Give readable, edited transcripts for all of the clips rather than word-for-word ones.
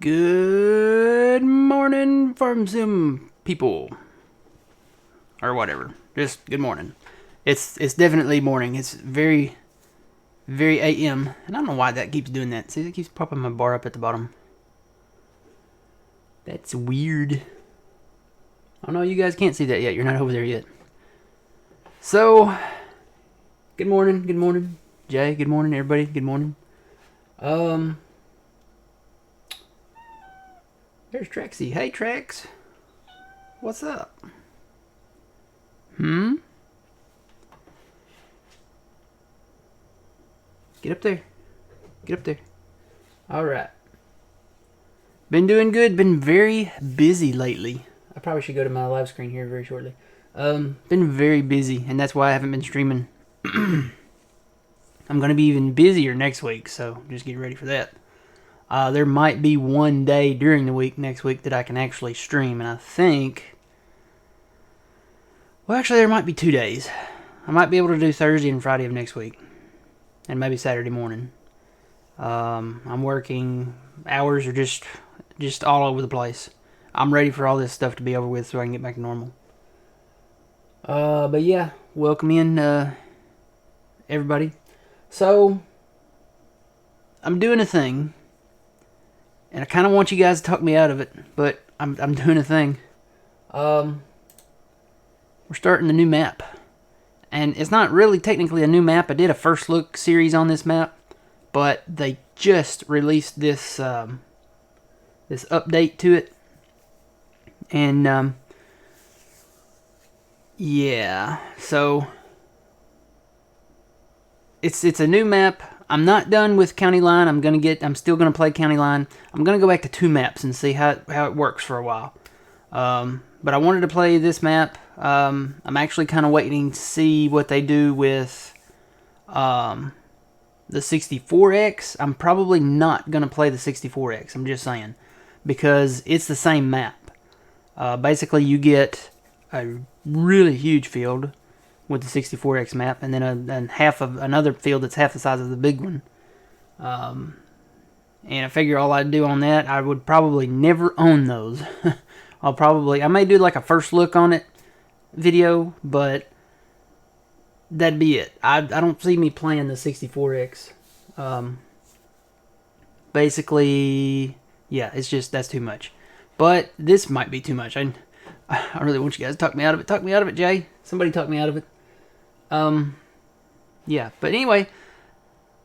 Good morning, Farm Sim people. Or whatever. Just good morning. It's definitely morning. It's very AM. And I don't know why that keeps doing that. See, it keeps popping my bar up at the bottom. That's weird. Oh no, you guys can't see that yet. You're not over there yet. So, good morning. Good morning. Jay, good morning. Everybody, good morning. There's Traxy. Hey, Trax. What's up? Get up there. Get up there. Alright. Been doing good. Been very busy lately. I probably should go to my live screen here very shortly. Been very busy, and that's why I haven't been streaming. I'm going to be even busier next week, so just get ready for that. There might be one day during the week next week that I can actually stream, and I think... Well, actually, there might be 2 days. I might be able to do Thursday and Friday of next week, and maybe Saturday morning. I'm working... Hours are just all over the place. I'm ready for all this stuff to be over with so I can get back to normal. But yeah, welcome in, everybody. So, I'm doing a thing, and I kind of want you guys to talk me out of it, but I'm doing a thing. We're starting a new map, and it's not really technically a new map. I did a first look series on this map, but they just released this this update to it, and yeah, so it's a new map. I'm not done with County Line. I'm still gonna play County Line. I'm gonna go back to 2 maps and see how it works for a while. But I wanted to play this map. I'm actually kind of waiting to see what they do with the 64X. I'm probably not gonna play the 64X. I'm just saying, because it's the same map. Basically, you get a really huge field with the 64X map, and then half of another field that's half the size of the big one. And I figure all I'd do on that, I would probably never own those. I may do like a first look on it video, but that'd be it. I don't see me playing the 64X. Basically, yeah, it's just, that's too much. But this might be too much. I really want you guys to talk me out of it. Talk me out of it, Jay. Somebody talk me out of it. Yeah, but anyway,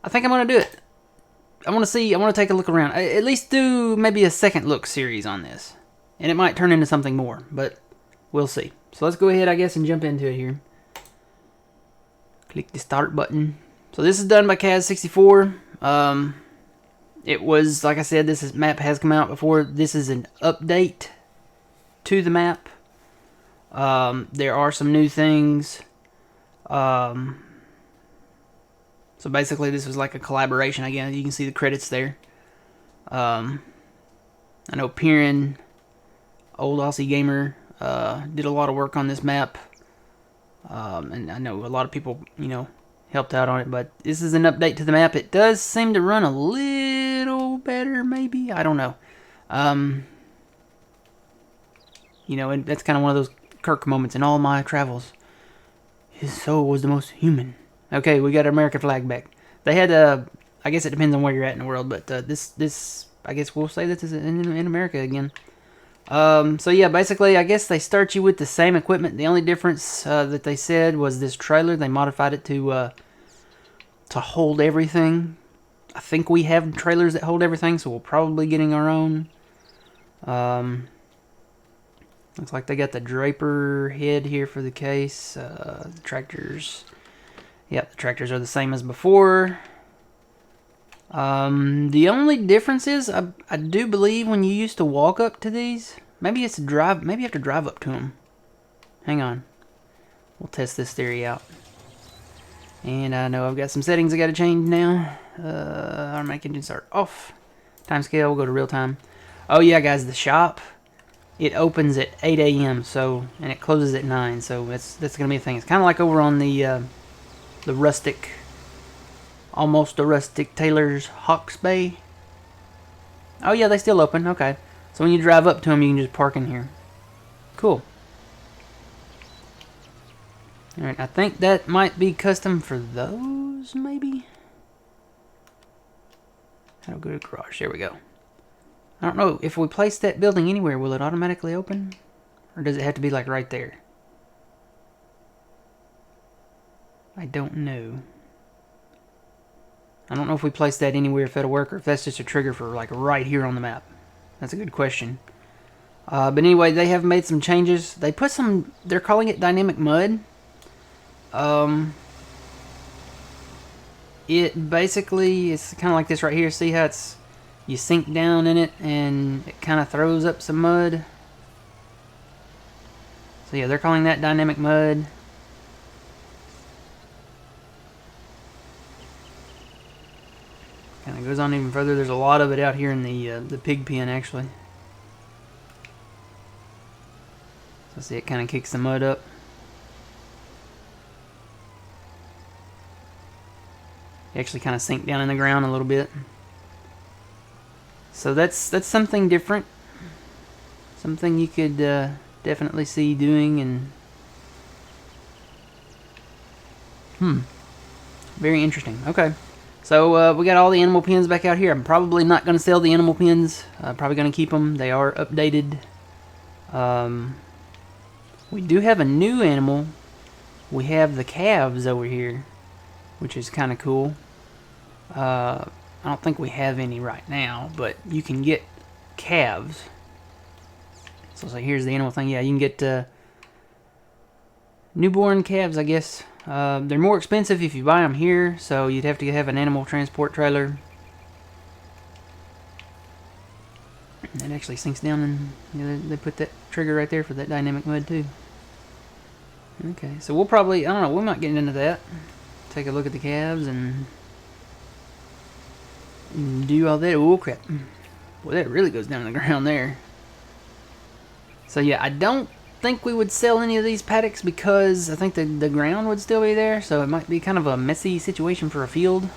I think I'm going to do it. I want to take a look around. At least do maybe a second look series on this. And it might turn into something more, but we'll see. So let's go ahead, I guess, and jump into it here. Click the start button. So this is done by Kaz64. It was, like I said, this map has come out before. This is an update to the map. There are some new things. So basically this was like a collaboration again. You can see the credits there. I know Piran, old Aussie gamer, did a lot of work on this map. And I know a lot of people, helped out on it, but this is an update to the map. It does seem to run a little better, maybe. I don't know. And that's kind of one of those Kirk moments in all my travels. His soul was the most human. Okay, we got our American flag back. They had, I guess it depends on where you're at in the world, but this, I guess we'll say this is in America again. So yeah, basically, I guess they start you with the same equipment. The only difference that they said was this trailer. They modified it to hold everything. I think we have trailers that hold everything, so we'll probably be getting our own. Looks like they got the Draper head here for the case. The tractors. Yep, the tractors are the same as before. The only difference is, I do believe when you used to walk up to these, maybe it's a drive, maybe you have to drive up to them. Hang on. We'll test this theory out. And I know I've got some settings I gotta change now. Automatic engine start off. Timescale, we'll go to real time. Oh yeah, guys, the shop, it opens at 8 a.m. and it closes at 9, so that's gonna be a thing. It's kind of like over on the rustic, almost a rustic Taylor's Hawke's Bay. Oh yeah, they still open. Okay. So when you drive up to them, you can just park in here. Cool. Alright, I think that might be custom for those, maybe? That'll go to garage. There we go. I don't know. If we place that building anywhere, will it automatically open? Or does it have to be like right there? I don't know. I don't know if we place that anywhere if that'll work, or if that's just a trigger for like right here on the map. That's a good question. But anyway, they have made some changes. They put some, they're calling it dynamic mud. It basically, it's kind of like this right here. See how it's, you sink down in it and it kind of throws up some mud. So yeah, they're calling that dynamic mud. Kind of goes on even further. There's a lot of it out here in the pig pen, actually. So see, it kind of kicks the mud up. You actually kind of sink down in the ground a little bit. So that's something different. Something you could definitely see doing, and very interesting. Okay. So we got all the animal pens back out here. I'm probably not going to sell the animal pens. Probably going to keep them. They are updated. We do have a new animal. We have the calves over here, which is kind of cool. I don't think we have any right now, but you can get calves. So here's the animal thing. Yeah, you can get newborn calves, I guess. They're more expensive if you buy them here, so you'd have to have an animal transport trailer. It actually sinks down, and you know, they put that trigger right there for that dynamic mud too. Okay, so we'll probably, I don't know, we might get into that. Take a look at the calves and do all that. Oh crap. Boy, that really goes down to the ground there. So yeah, I don't think we would sell any of these paddocks because I think the ground would still be there, so it might be kind of a messy situation for a field.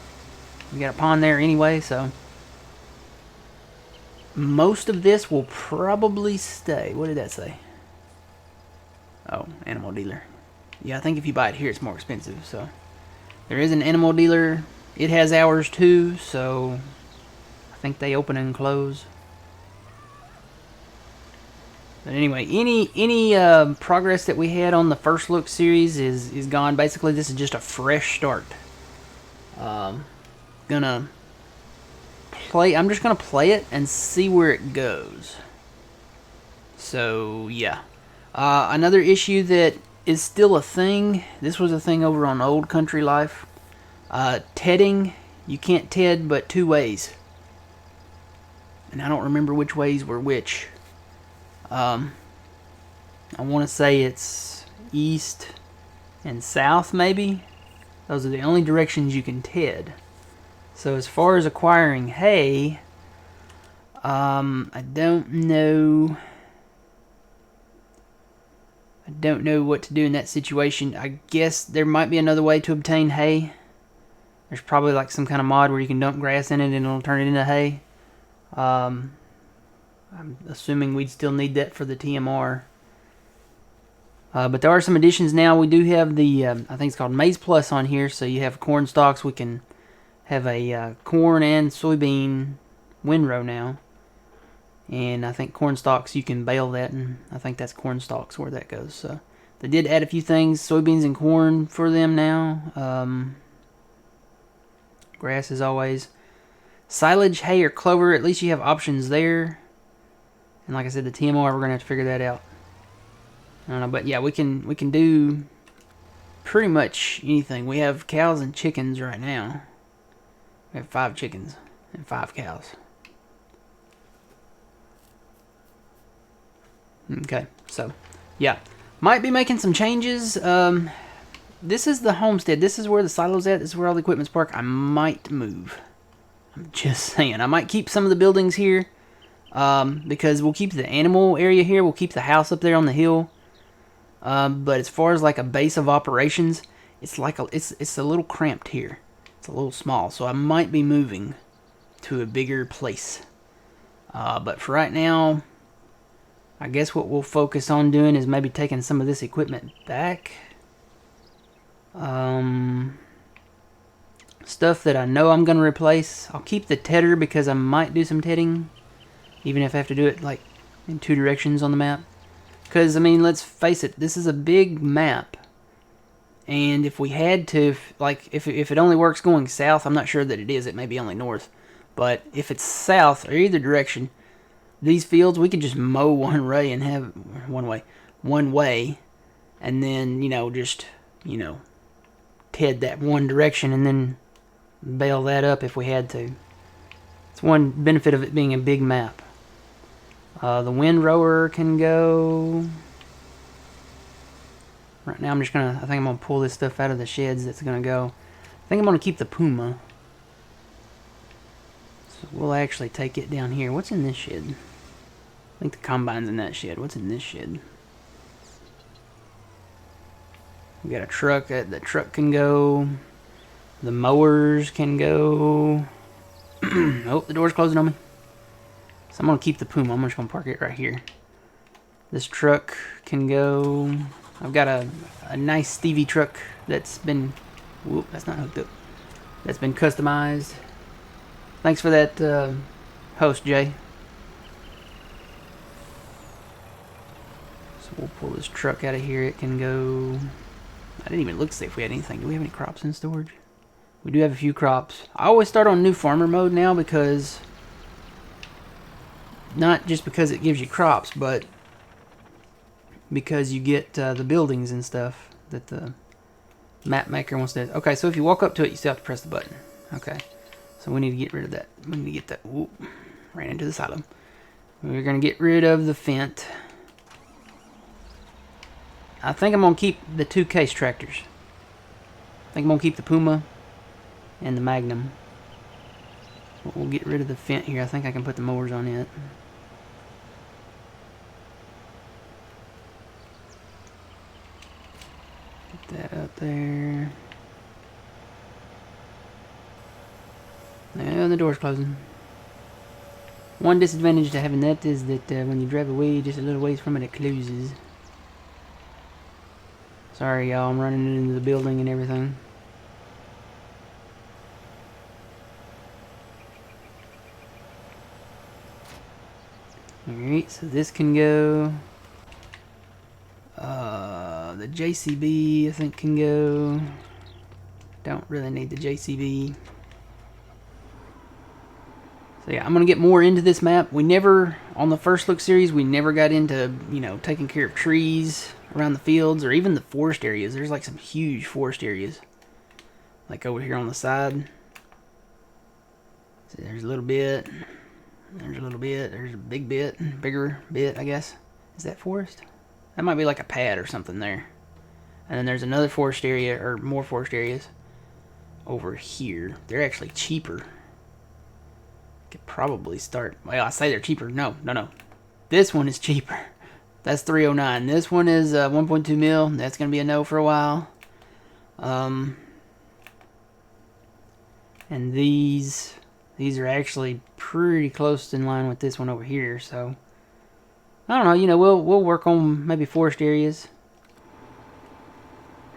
We got a pond there anyway, so most of this will probably stay. What did that say? Oh, animal dealer. Yeah, I think if you buy it here, it's more expensive. So there is an animal dealer. It has hours too, so I think they open and close. But anyway, any progress that we had on the first look series is gone. Basically, this is just a fresh start. I'm just gonna play it and see where it goes. So yeah, another issue that is still a thing. This was a thing over on Old Country Life. Tedding, you can't ted but two ways, and I don't remember which ways were which. I want to say it's east and south, maybe. Those are the only directions you can ted. So as far as acquiring hay, I don't know. I don't know what to do in that situation. I guess there might be another way to obtain hay. There's probably like some kind of mod where you can dump grass in it and it'll turn it into hay. I'm assuming we'd still need that for the TMR. But there are some additions now. We do have the, I think it's called Maize Plus on here. So you have corn stalks. We can have a corn and soybean windrow now. And I think corn stalks, you can bale that. And I think that's corn stalks where that goes. So they did add a few things, soybeans and corn for them now. Grass as always. Silage, hay, or clover, at least you have options there. And like I said, the TMR, we're going to have to figure that out. I don't know, but yeah, we can do pretty much anything. We have cows and chickens right now. We have 5 chickens and 5 cows. Okay, so yeah, might be making some changes. This is the homestead. This is where the silo's at. This is where all the equipment's parked. I might move. I'm just saying. I might keep some of the buildings here. Because we'll keep the animal area here. We'll keep the house up there on the hill. But as far as like a base of operations, it's like it's a little cramped here. It's a little small. So I might be moving to a bigger place. But for right now, I guess what we'll focus on doing is maybe taking some of this equipment back. Stuff that I know I'm going to replace. I'll keep the tedder because I might do some tedding, even if I have to do it like in 2 directions on the map. Because, I mean, let's face it, this is a big map. And if we had to, if it only works going south, I'm not sure that it is. It may be only north. But if it's south or either direction, these fields, we could just mow one way and have one way, and then, just, ted that one direction and then bail that up if we had to. It's one benefit of it being a big map. The windrower can go. Right now I think I'm gonna pull this stuff out of the sheds that's gonna go. I think I'm gonna keep the Puma. So we'll actually take it down here. What's in this shed? I think the combine's in that shed. What's in this shed? We got a truck. The truck can go. The mowers can go. Oh, the door's closing on me. So I'm going to keep the Puma. I'm just going to park it right here. This truck can go. I've got a nice Stevie truck that's been... Whoop, that's not hooked up. That's been customized. Thanks for that host, Jay. So we'll pull this truck out of here. It can go... I didn't even look to see if we had anything. Do we have any crops in storage? We do have a few crops. I always start on new farmer mode now because... Not just because it gives you crops, but because you get the buildings and stuff that the map maker wants to... Okay, so if you walk up to it, you still have to press the button. Okay, so we need to get rid of that. We need to get that... Whoop, ran into the silo. We're going to get rid of the Fent. I think I'm going to keep the 2 case tractors. I think I'm going to keep the Puma and the Magnum. We'll get rid of the Fent here. I think I can put the mowers on it. Get that up there. And the door's closing. One disadvantage to having that is that when you drive away just a little ways from it, it closes. Sorry, y'all. I'm running into the building and everything. Alright, so this can go. The JCB, I think, can go. Don't really need the JCB. So yeah, I'm going to get more into this map. We never, on the first look series, we never got into, taking care of trees around the fields or even the forest areas. There's like some huge forest areas. Like over here on the side. See, there's a little bit. There's a little bit. There's a big bit. Bigger bit, I guess. Is that forest? That might be like a pad or something there. And then there's another forest area, or more forest areas over here. They're actually cheaper. Could probably start... Well, I say they're cheaper. No. This one is cheaper. That's 309. This one is 1.2 mil. That's going to be a no for a while. And these are actually pretty close in line with this one over here. So I don't know. We'll work on maybe forest areas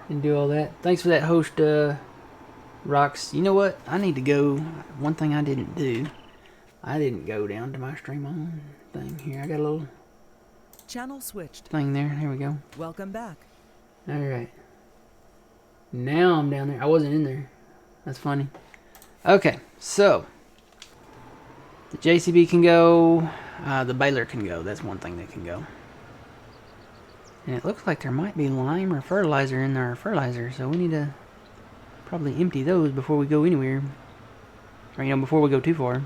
and do all that. Thanks for that host, Rocks. You know what? I need to go. One thing I didn't do. I didn't go down to my stream on thing here. I got a little channel switched thing there. Here we go. Welcome back. All right. Now I'm down there. I wasn't in there. That's funny. Okay, so the JCB can go. The baler can go. That's one thing that can go. And it looks like there might be lime or fertilizer in our fertilizer, so we need to probably empty those before we go anywhere. Or, before we go too far.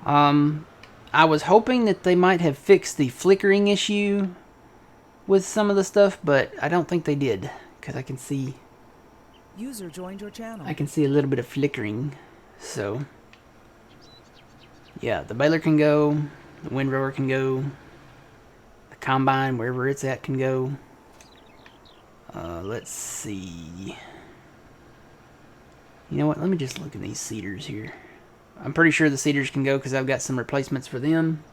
I was hoping that they might have fixed the flickering issue with some of the stuff, but I don't think they did, because I can see... User joined your channel. I can see a little bit of flickering, so... Yeah, the baler can go, the windrower can go, the combine, wherever it's at, can go. Let's see... You know what, let me just look at these seeders here. I'm pretty sure the cedars can go because I've got some replacements for them.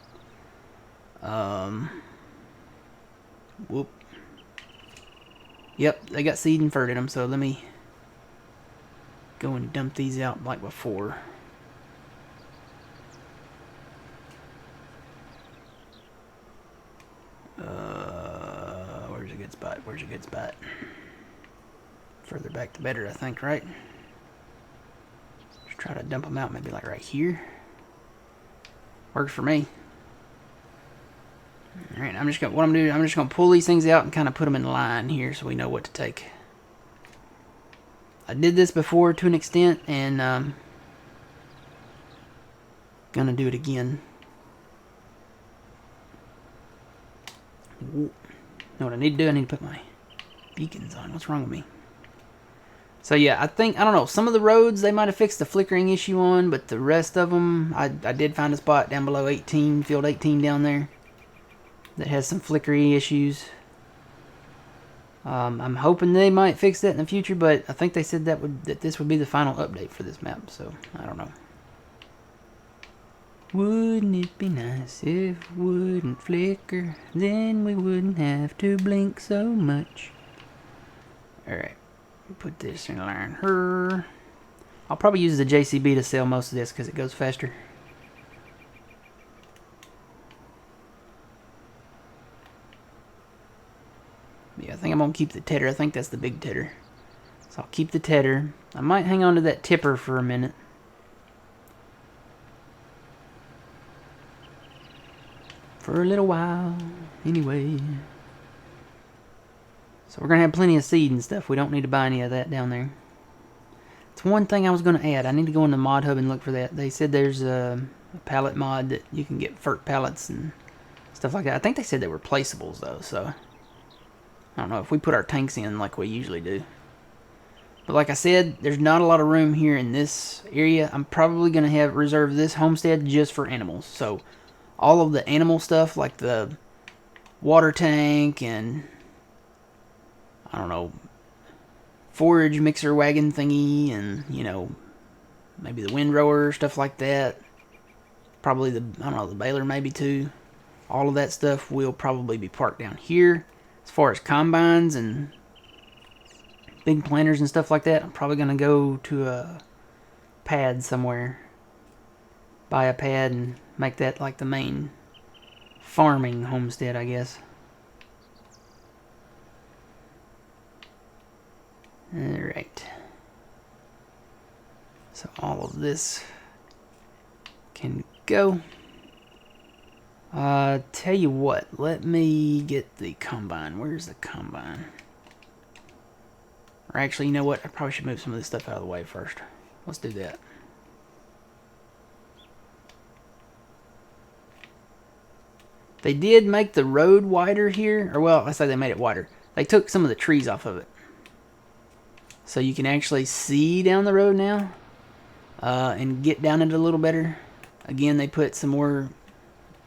Whoop. Yep, they got seed and fert in them, so let me go and dump these out like before. Where's a good spot? Where's a good spot? Further back the better, I think, right? Just try to dump them out maybe like right here. Works for me. Alright, I'm just gonna pull these things out and kind of put them in line here so we know what to take. I did this before to an extent, and gonna do it again. Know what I need to do? I need to put my beacons on. What's wrong with me? So yeah, I don't know, some of the roads they might have fixed the flickering issue on, but the rest of them, I did find a spot down below 18, field 18 down there, that has some flickery issues. I'm hoping they might fix that in the future, but I think they said that this would be the final update for this map, so I don't know. Wouldn't it be nice if it wouldn't flicker? Then we wouldn't have to blink so much. Alright, put this in line here. I'll probably use the JCB to sell most of this because it goes faster. Yeah, I think I'm going to keep the tedder. I think that's the big tedder. So I'll keep the tedder. I might hang on to that tipper for a minute. For a little while, anyway. So we're going to have plenty of seed and stuff. We don't need to buy any of that down there. It's one thing I was going to add. I need to go in the mod hub and look for that. They said there's a pallet mod that you can get fert pallets and stuff like that. I think they said they were placeables though, so I don't know if we put our tanks in like we usually do. But like I said, there's not a lot of room here in this area. I'm probably going to have reserve this homestead just for animals. So all of the animal stuff like the water tank and I don't know, forage mixer wagon thingy, and you know, maybe the windrower, stuff like that. Probably the, I don't know, the baler maybe too. All of that stuff will probably be parked down here. As far as combines and big planters and stuff like that, I'm probably going to go to a pad somewhere. Buy a pad and make that like the main farming homestead, I guess. Alright. So all of this can go. Tell you what, let me get the combine. Where's the combine? Or actually, you know what? I probably should move some of this stuff out of the way first. Let's do that. They did make the road wider here. Or, well, I say they made it wider. They took some of the trees off of it. So you can actually see down the road now. And get down it a little better. Again, they put some more...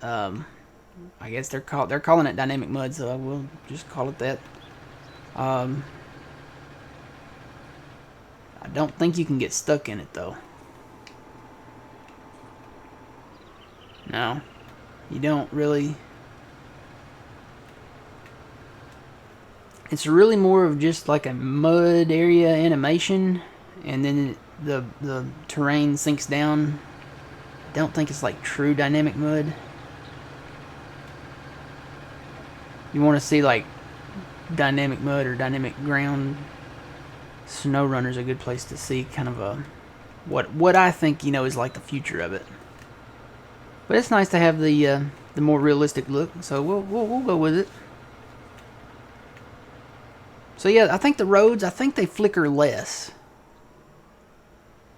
I guess they're calling it dynamic mud, so I will just call it that. I don't think you can get stuck in it though. No, you don't really. It's really more of just like a mud area animation, and then the terrain sinks down. I don't think it's like true dynamic mud. You want to see like dynamic mud or dynamic ground, SnowRunner's a good place to see kind of a what I think, you know, is like the future of it. But it's nice to have the more realistic look, so we'll go with it. So yeah, I think the roads, I think they flicker less.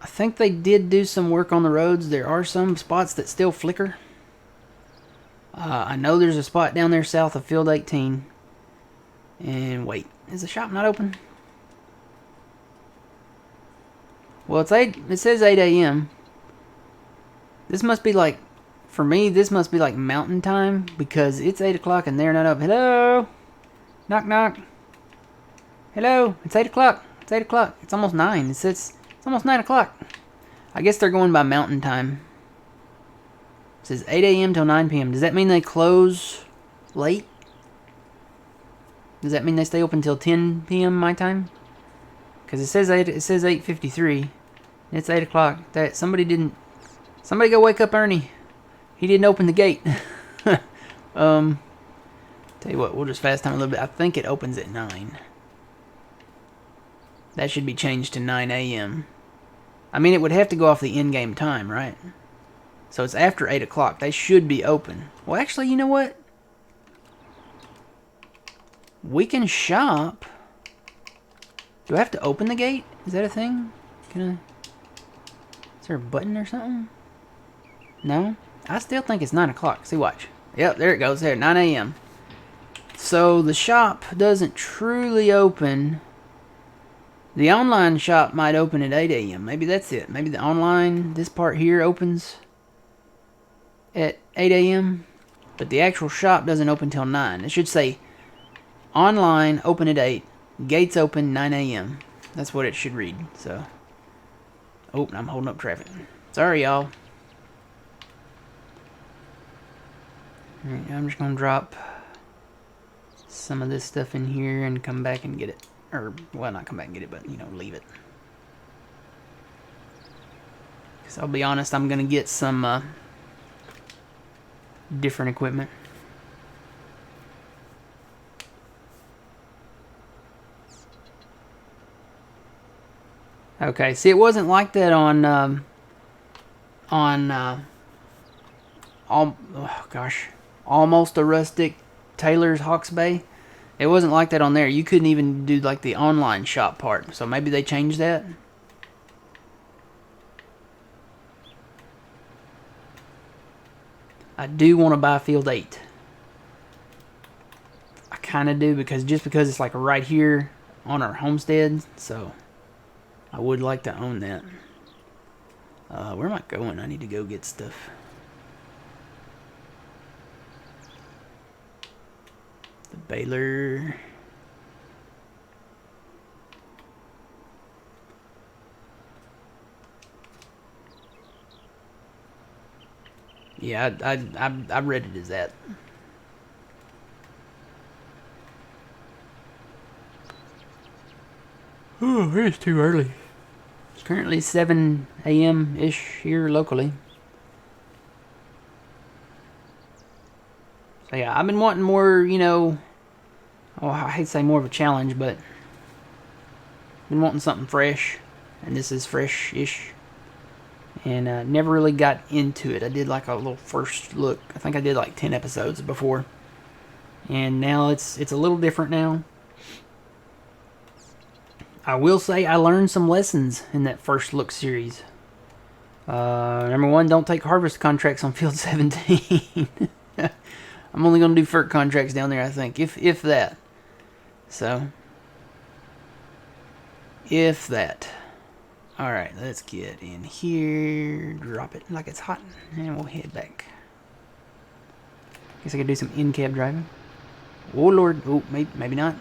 I think they did do some work on the roads. There are some spots that still flicker. I know there's a spot down there south of Field 18. And wait, is the shop not open? Well, it says 8 a.m. This must be like, for me, this must be like mountain time because it's 8 o'clock and they're not up. Hello? Knock, knock. Hello? It's 8 o'clock. It's 8 o'clock. It's almost 9. It's almost 9 o'clock. I guess they're going by mountain time. It says 8 a.m. till 9 p.m. Does that mean they close late? Does that mean they stay open till 10 p.m. my time? Because it says 8:53. It's 8 o'clock. Somebody go wake up Ernie. He didn't open the gate. Tell you what, we'll just fast time a little bit. I think it opens at 9. That should be changed to 9 a.m. I mean, it would have to go off the in-game time, right? So it's after 8 o'clock. They should be open. Well, actually, you know what? We can shop. Do I have to open the gate? Is that a thing? Is there a button or something? No? I still think it's 9 o'clock. See, watch. Yep, there it goes. There, 9 a.m. So the shop doesn't truly open. The online shop might open at 8 a.m. Maybe that's it. Maybe the online, this part here, opens at 8 a.m. But the actual shop doesn't open till 9. It should say online, open at 8. Gates open 9 a.m. That's what it should read. So, oh, I'm holding up traffic. Sorry, y'all. Alright, I'm just going to drop some of this stuff in here and come back and get it. Or, well, not come back and get it, but, you know, leave it. Because I'll be honest, I'm going to get some different equipment. Okay, see, it wasn't like that on Almost a Rustic Taylor's Hawke's Bay. It wasn't like that on there. You couldn't even do like the online shop part. So maybe they changed that. I do want to buy Field 8. I kind of do because it's like right here on our homestead. So I would like to own that. Where am I going? I need to go get stuff. The baler. Yeah, I read it as that. Oh, it's too early. It's currently 7 a.m.-ish here locally. So yeah, I've been wanting more, you know, oh, I hate to say more of a challenge, but been wanting something fresh, and this is fresh-ish. And never really got into it. I did like a little first look. I think I did like 10 episodes before. And now it's a little different now. I will say I learned some lessons in that first look series. Number 1, don't take harvest contracts on field 17. I'm only going to do FERC contracts down there, I think. If that. So. If that. Alright, let's get in here. Drop it like it's hot. And we'll head back. Guess I could do some in-cab driving. Oh, Lord. Oh, maybe not.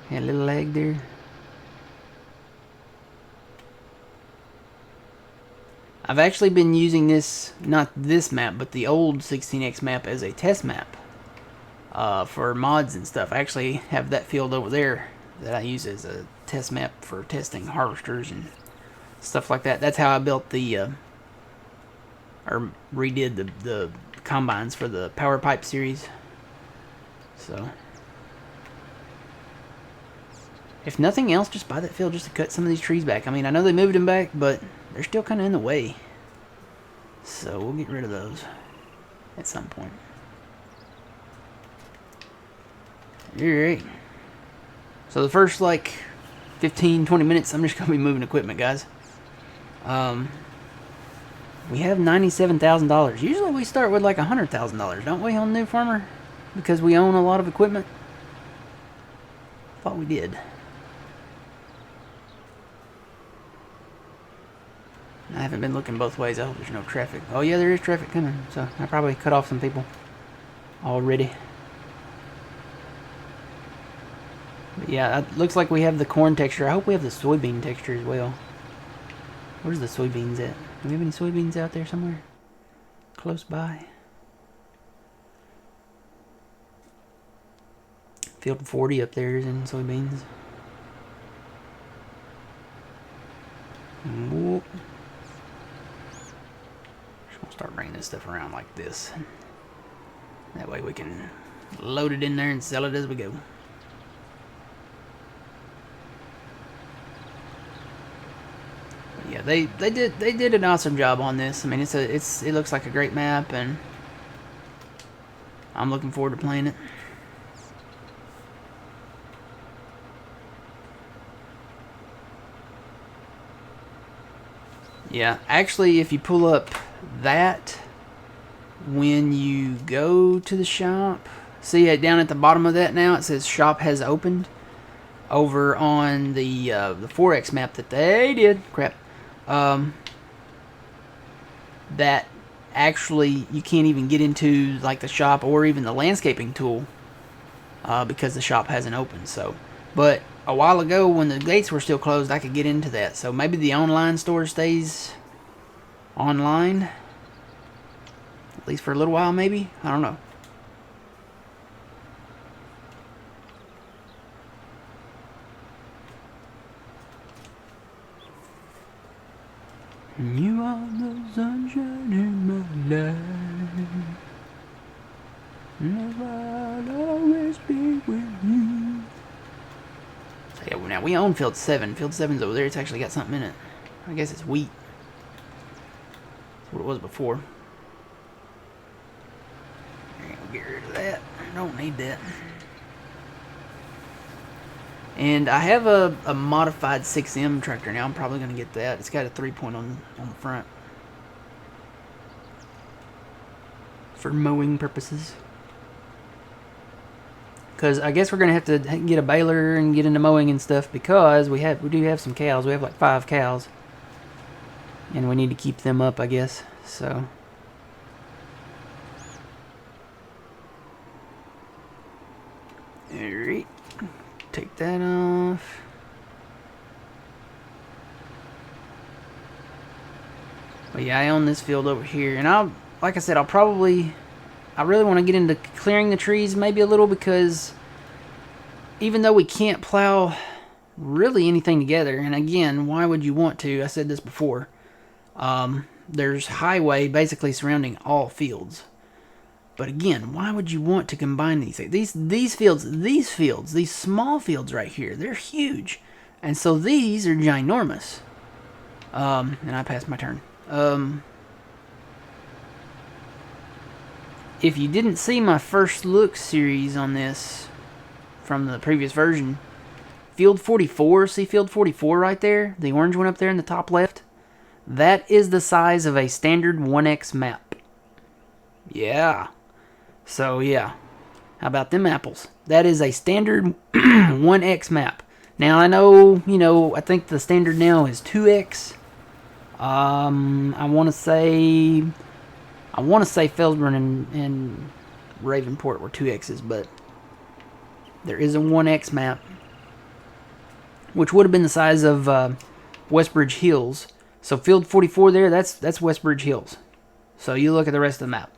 Had a little lag there. I've actually been using this, not this map, but the old 16X map as a test map for mods and stuff. I actually have that field over there that I use as a test map for testing harvesters and stuff like that. That's how I built the, or redid the combines for the Power Pipe series. So, if nothing else, just buy that field just to cut some of these trees back. I mean, I know they moved them back, but they're still kind of in the way. So we'll get rid of those at some point. Alright. So the first, like, 15-20 minutes, I'm just going to be moving equipment, guys. We have $97,000. Usually we start with like $100,000, don't we, on New Farmer? Because we own a lot of equipment. Thought we did. I haven't been looking both ways. I hope there's no traffic. Oh yeah, there is traffic coming. So I probably cut off some people already. But yeah, it looks like we have the corn texture. I hope we have the soybean texture as well. Where's the soybeans at? Do we have any soybeans out there somewhere? Close by? Field 40 up there is in soybeans. Whoop. Just gonna start bringing this stuff around like this. That way we can load it in there and sell it as we go. But yeah, they did an awesome job on this. I mean, it looks like a great map, and I'm looking forward to playing it. Yeah, actually, if you pull up that, when you go to the shop, see it down at the bottom of that now, it says shop has opened. Over on the 4X map that they did, that actually you can't even get into like the shop or even the landscaping tool because the shop hasn't opened. So, but a while ago when the gates were still closed, I could get into that. So maybe the online store stays online, at least for a little while, maybe. I don't know. You are the sunshine in my life, and I'll always be with you. So yeah, now we own Field 7. Field 7's over there. It's actually got something in it. I guess it's wheat. That's what it was before. Get rid of that. I don't need that. And I have a modified 6M tractor now. I'm probably going to get that. It's got a 3-point on the front. For mowing purposes. Because I guess we're going to have to get a baler and get into mowing and stuff. Because we do have some cows. We have like 5 cows. And we need to keep them up, I guess. So... Alright. Take that off. But yeah, I own this field over here, and like I said, I really want to get into clearing the trees maybe a little, because even though we can't plow really anything together, and again, why would you want to? I said this before. There's highway basically surrounding all fields. But again, why would you want to combine these things? These fields, these small fields right here, they're huge. And so these are ginormous. And I passed my turn. If you didn't see my first look series on this from the previous version, Field 44, see Field 44 right there? The orange one up there in the top left? That is the size of a standard 1X map. Yeah. So, yeah. How about them apples? That is a standard 1X map. Now, I know, I think the standard now is 2X. I want to say Feldburn and Ravenport were 2Xs, but there is a 1X map, which would have been the size of Westbridge Hills. So, Field 44 there, that's Westbridge Hills. So, you look at the rest of the map.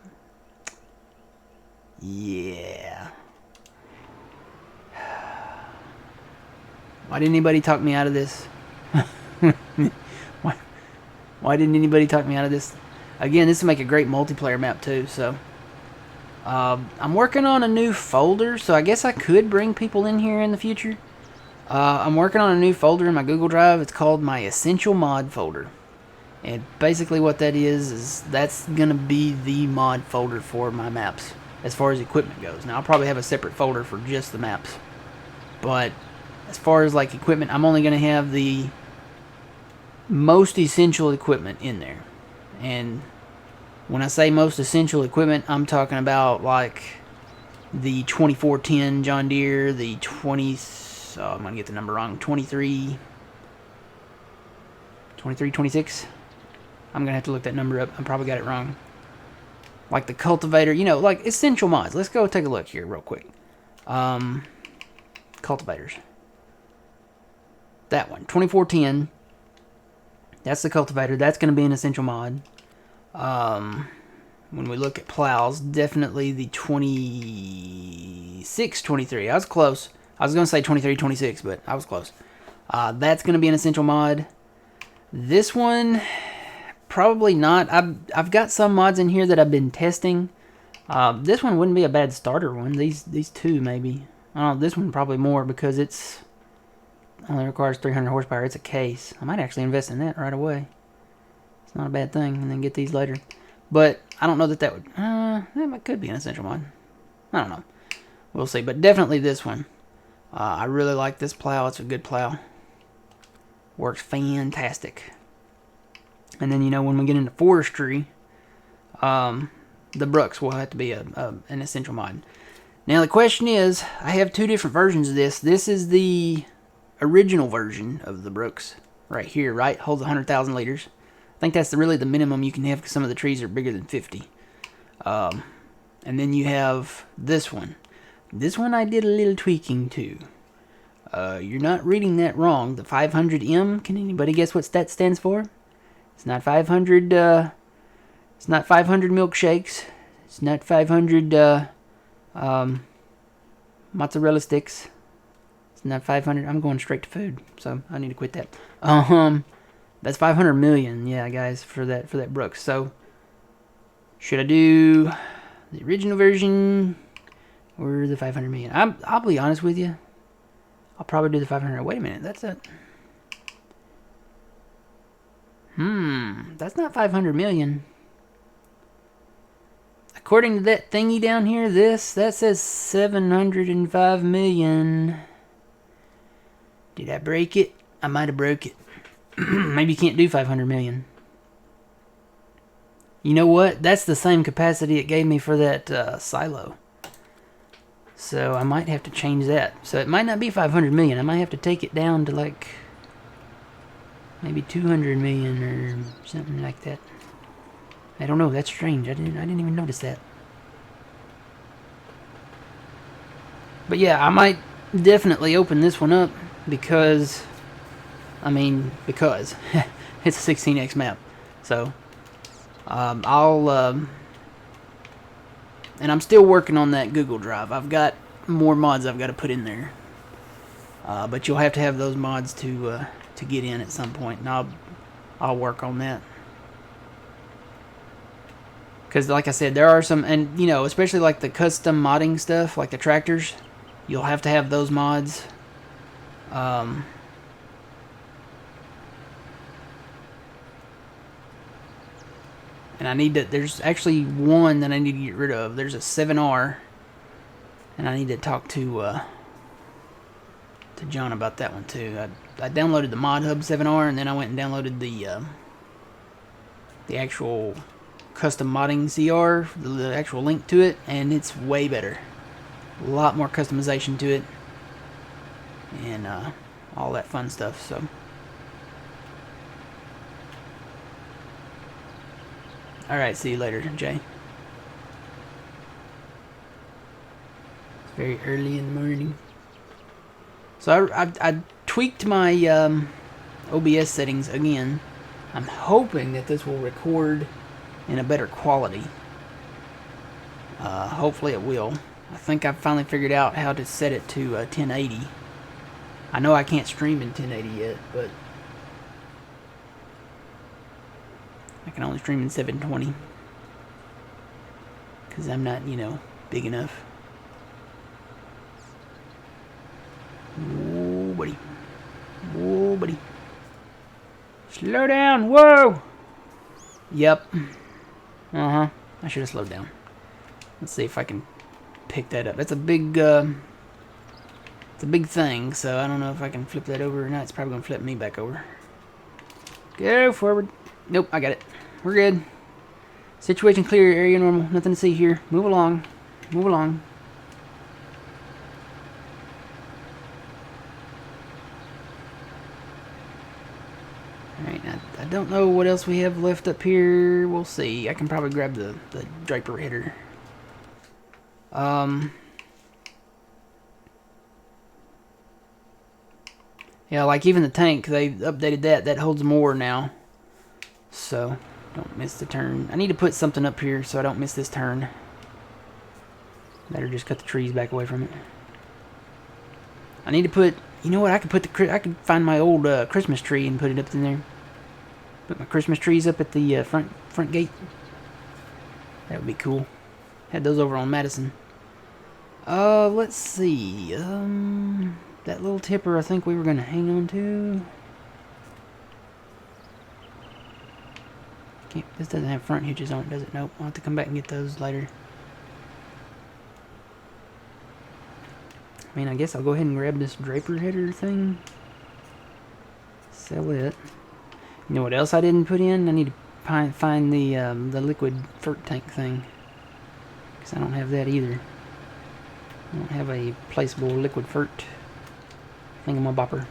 Yeah. Why didn't anybody talk me out of this? Why didn't anybody talk me out of this? Again, this will make a great multiplayer map too. So, I'm working on a new folder, so I guess I could bring people in here in the future. I'm working on a new folder in my Google Drive. It's called my Essential Mod folder. And basically what that is that's going to be the mod folder for my maps as far as equipment goes. Now, I'll probably have a separate folder for just the maps. But as far as like equipment, I'm only going to have the most essential equipment in there. And when I say most essential equipment, I'm talking about like the 2410 John Deere, the 20... Oh, I'm going to get the number wrong. 2326. I'm going to have to look that number up. I probably got it wrong. Like the cultivator, like essential mods. Let's go take a look here real quick. Cultivators. That one, 2410. That's the cultivator. That's going to be an essential mod. When we look at plows, definitely the 26, 23. I was close. I was going to say 23, 26, but I was close. That's going to be an essential mod. This one, probably not. I've got some mods in here that I've been testing. This one wouldn't be a bad starter one. These two, maybe. I don't know, this one probably more because it's only requires 300 horsepower. It's a case. I might actually invest in that right away. It's not a bad thing, and then get these later. But I don't know that would... that could be an essential mod. I don't know. We'll see. But definitely this one. I really like this plow. It's a good plow. Works fantastic. And then, you know, when we get into forestry, the Brooks will have to be an essential mod. Now, the question is, I have two different versions of this. This is the original version of the Brooks. Right here, right? Holds 100,000 liters. I think that's really the minimum you can have because some of the trees are bigger than 50. And then you have this one. This one I did a little tweaking to. You're not reading that wrong. The 500M, can anybody guess what that stands for? It's not 500, it's not 500 milkshakes. It's not 500, mozzarella sticks. It's not 500, I'm going straight to food, so I need to quit that. That's 500 million, yeah, guys, for that Brooks. So, should I do the original version or the 500 million? I'll be honest with you. I'll probably do the 500. Wait a minute, that's it. That's not 500 million. According to that thingy down here, that says 705 million. Did I break it? I might have broke it. Maybe you can't do 500 million. You know what? That's the same capacity it gave me for that silo. So I might have to change that. So it might not be 500 million. I might have to take it down to like maybe 200 million or something like that. I don't know. That's strange. I didn't even notice that. But yeah, I might definitely open this one up because because it's a 16x map. So and I'm still working on that Google Drive. I've got more mods I've got to put in there. But you'll have to have those mods to get in at some point, and I'll work on that. Because like I said, there are some, and you know, especially like the custom modding stuff, like the tractors, you'll have to have those mods. And I need to, there's actually one that I need to get rid of. There's a 7R. And I need to talk to John about that one too. I downloaded the Mod Hub 7R, and then I went and downloaded the actual custom modding CR, the actual link to it, and it's way better. A lot more customization to it. And all that fun stuff, so... Alright, see you later, Jay. It's very early in the morning. So I tweaked my OBS settings again. I'm hoping that this will record in a better quality. Hopefully it will. I think I've finally figured out how to set it to 1080. I know I can't stream in 1080 yet, but... I can only stream in 720 because I'm not, you know, big enough. Whoa, buddy. Whoa, buddy. Slow down. Whoa. Yep. I should have slowed down. Let's see if I can pick that up. That's a big, it's a big thing, so I don't know if I can flip that over or not. It's probably going to flip me back over. Go forward. Nope, I got it. We're good. Situation clear, area normal. Nothing to see here. Move along. Move along. Alright, I don't know what else we have left up here. We'll see. I can probably grab the Draper header. Yeah, like even the tank, they updated that. That holds more now. So, don't miss the turn. I need to put something up here so I don't miss this turn. Better just cut the trees back away from it. I need to put... You know what? I could find my old Christmas tree and put it up in there. Put my Christmas trees up at the front gate. That would be cool. Had those over on Madison. Let's see. That little tipper I think we were going to hang on to. This doesn't have front hitches on it, does it? Nope. I'll have to come back and get those later. I mean, I guess I'll go ahead and grab this draper header thing. Sell it. You know what else I didn't put in? I need to find the liquid fert tank thing. Because I don't have that either. I don't have a placeable liquid fert thingamabopper.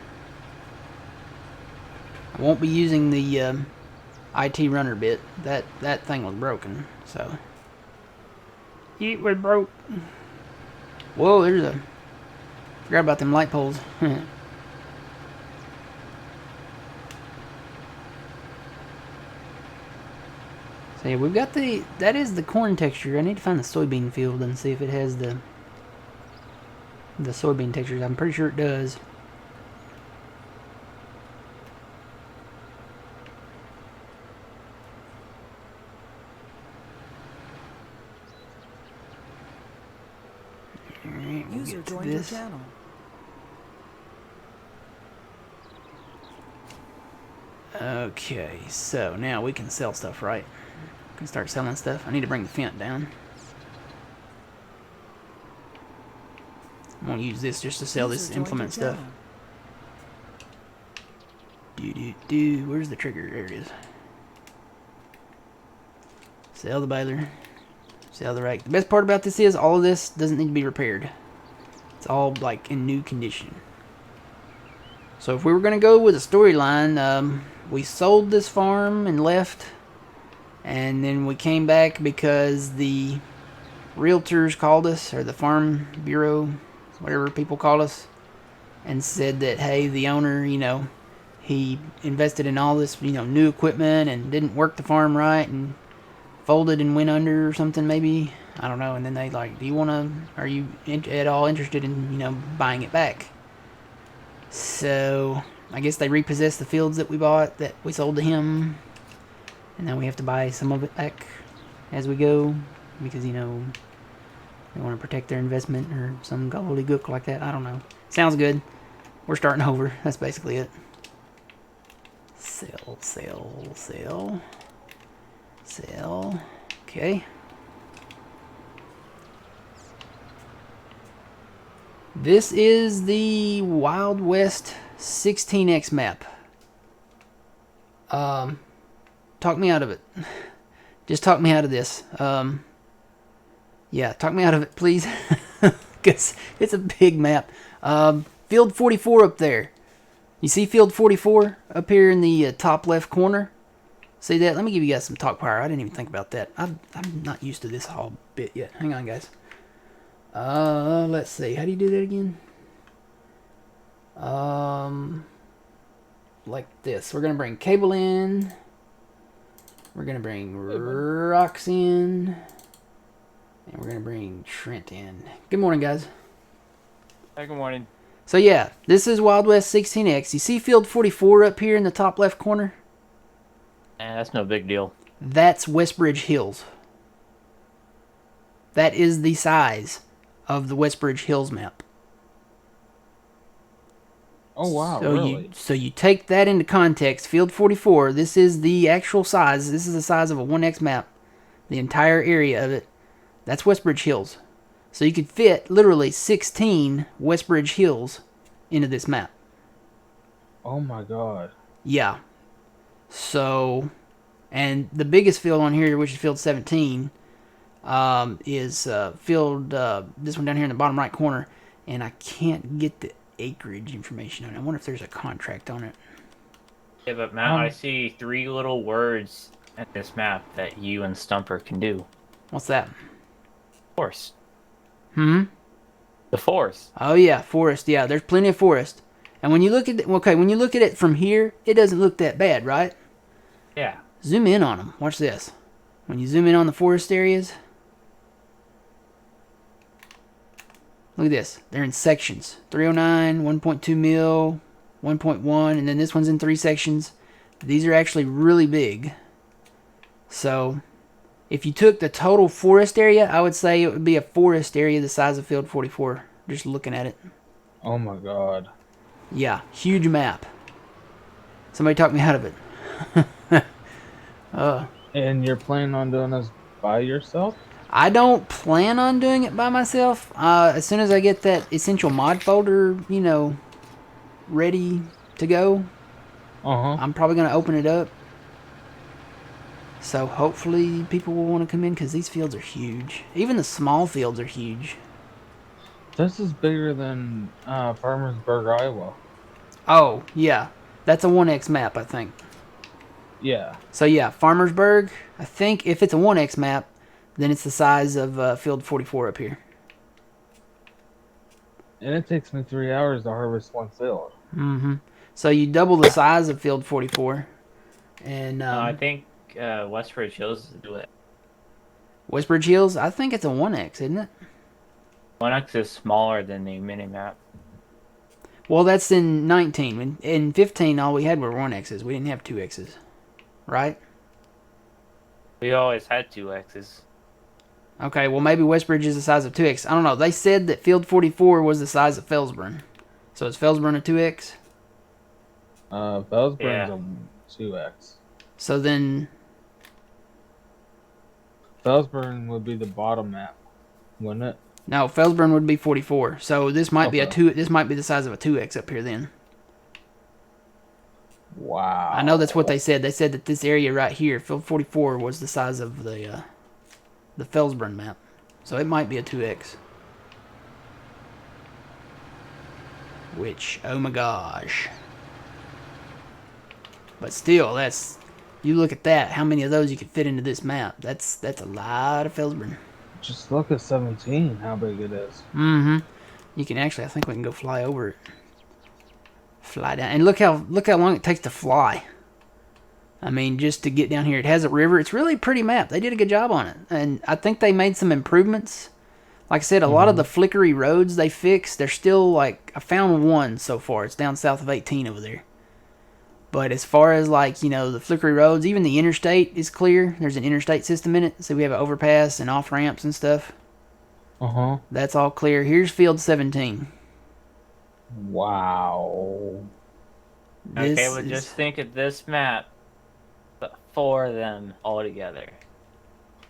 I won't be using the IT runner bit. That thing was broken, so it was broke. Whoa, there's a... Forgot about them light poles. So yeah, we've got the... That is the corn texture. I need to find the soybean field and see if it has the soybean textures. I'm pretty sure it does. Alright, we'll User get to joined your this. channel. Okay, so now we can sell stuff, right? We can start selling stuff. I need to bring the fence down. I'm gonna use this just to sell this User joined implement your stuff. channel. Where's the trigger? There it is. Sell the baler. Sell the rake. The best part about this is all of this doesn't need to be repaired. It's all like in new condition. So if we were gonna go with a storyline, we sold this farm and left, and then we came back because the realtors called us, or the farm bureau, whatever people call us, and said that, hey, the owner, you know, he invested in all this, you know, new equipment and didn't work the farm right and folded and went under or something, maybe. I don't know. And then they like, are you at all interested in, you know, buying it back? So I guess they repossessed the fields that we bought, that we sold to him, and now we have to buy some of it back as we go, because, you know, they want to protect their investment or some gobbledygook like that. I don't know. Sounds good. We're starting over. That's basically it. Sell, sell, sell. Sell. Okay. This is the Wild West 16x map. Talk me out of it. Just talk me out of this. Yeah, talk me out of it, please. Because it's a big map. Field 44 up there. You see Field 44 up here in the top left corner? See that? Let me give you guys some talk power. I didn't even think about that. I'm not used to this whole bit yet. Hang on, guys. Let's see. How do you do that again? Like this. We're gonna bring cable in. We're gonna bring rocks in, and we're gonna bring Trent in. Good morning, guys. Hey, good morning. So yeah, this is Wild West 16X. You see Field 44 up here in the top left corner? That's no big deal. That's Westbridge Hills. That is the size of the Westbridge Hills map. Oh, wow, So really? you take that into context. Field 44, this is the actual size. This is the size of a 1X map. The entire area of it. That's Westbridge Hills. So you could fit literally 16 Westbridge Hills into this map. Oh, my God. Yeah. So, and the biggest field on here, which is Field 17, is field, this one down here in the bottom right corner. And I can't get the acreage information on it. I wonder if there's a contract on it. Yeah, but Matt, I see 3 little words at this map that you and Stumper can do. What's that? Forest. The forest. Oh yeah, forest. Yeah, there's plenty of forest. And when you look at it, okay, when you look at it from here, it doesn't look that bad, right? Yeah. Zoom in on them. Watch this. When you zoom in on the forest areas, look at this. They're in sections. 309, 1.2 mil, 1.1, and then this one's in 3 sections. These are actually really big. So, if you took the total forest area, I would say it would be a forest area the size of Field 44. Just looking at it. Oh my god. Yeah, huge map. Somebody talked me out of it. And you're planning on doing this by yourself? I don't plan on doing it by myself. As soon as I get that essential mod folder, ready to go, Uh-huh. I'm probably going to open it up. So hopefully people will want to come in because these fields are huge. Even the small fields are huge. This is bigger than Farmersburg, Iowa. Oh, yeah. That's a 1x map, I think. Yeah. So yeah, Farmersburg, I think if it's a 1x map, then it's the size of Field 44 up here. And it takes me 3 hours to harvest one field. Mm-hmm. So you double the size of Field 44. And I think Westbridge Hills do it. Westbridge Hills, I think it's a 1x, isn't it? 1x is smaller than the mini map. Well, that's in 19. In 15, all we had were 1x's. We didn't have 2x's. Right? We always had 2x's. Okay, well, maybe Westbridge is the size of 2x. I don't know. They said that Field 44 was the size of Felsburn. So is Felsburn a 2x? Bellsburn's Yeah. a 2x. So then, Bellsburn would be the bottom map, wouldn't it? no, Felsburn would be 44. So this might be a Okay. 2. This might be the size of a 2x up here then. Wow. I know that's what they said. They said that this area right here, Field 44, was the size of the Felsburn map. So it might be a 2x. Which, oh my gosh. But still, that's... You look at that, how many of those you could fit into this map. That's a lot of Felsburn. Just look at 17, how big it is. Mm-hmm. You can actually, I think we can go fly over it. Fly down. And look how long it takes to fly. I mean, just to get down here. It has a river. It's really a pretty map. They did a good job on it. And I think they made some improvements. Like I said, a lot of the flickery roads they fixed, they're still like... I found one so far. It's down south of 18 over there. But as far as like, the flickery roads, even the interstate is clear. There's an interstate system in it. So we have an overpass and off ramps and stuff. Uh-huh. That's all clear. Here's Field 17. Wow. Okay, well, just think of this map, but 4 of them all together.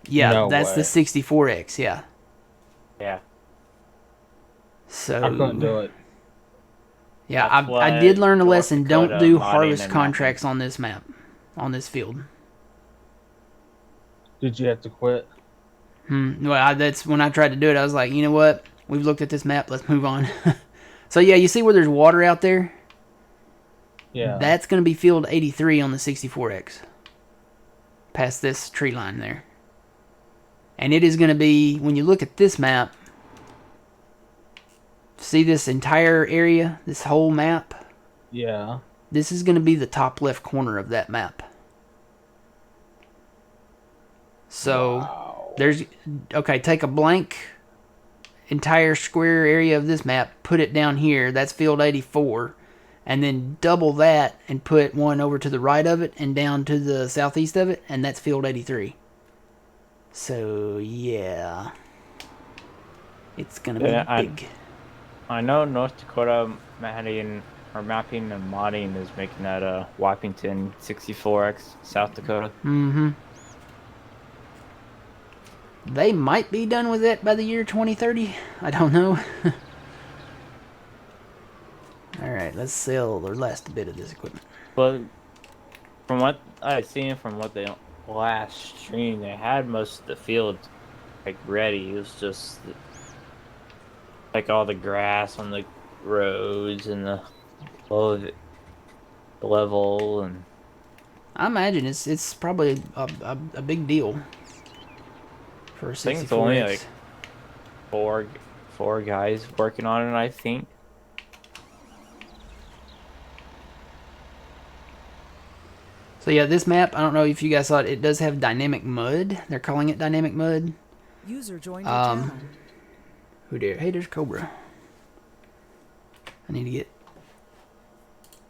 Yeah, No that's the way. 64X, yeah. Yeah. So I couldn't do it. yeah, That's I did what learn a North lesson. Don't Dakota do modding harvest and contracts on this map, on this field. Did you have to quit? Well, that's when I tried to do it. I was like, you know what? We've looked at this map. Let's move on. So yeah, you see where there's water out there? Yeah. That's going to be Field 83 on the 64X. Past this tree line there. And it is going to be, when you look at this map, see this entire area, this whole map? Yeah. This is going to be the top left corner of that map. So, Wow. there's... Okay, take a blank entire square area of this map, put it down here, that's Field 84, and then double that and put one over to the right of it and down to the southeast of it, and that's Field 83. So, yeah. It's going to be Yeah, big. I know North Dakota mapping and modding is making that Wappington 64X South Dakota. Mm-hmm. They might be done with it by the year 2030. I don't know. Alright, let's sell the last bit of this equipment. But from what I've seen from what they last stream, they had most of the field like ready. It was just like all the grass on the roads and the level and I imagine it's probably a big deal for a I think 64X. it's only like four guys working on it, I think. So yeah, this map, I don't know if you guys saw it, it does have dynamic mud. They're calling it dynamic mud. User joined your channel. Who dare? Hey, there's Cobra. I need to get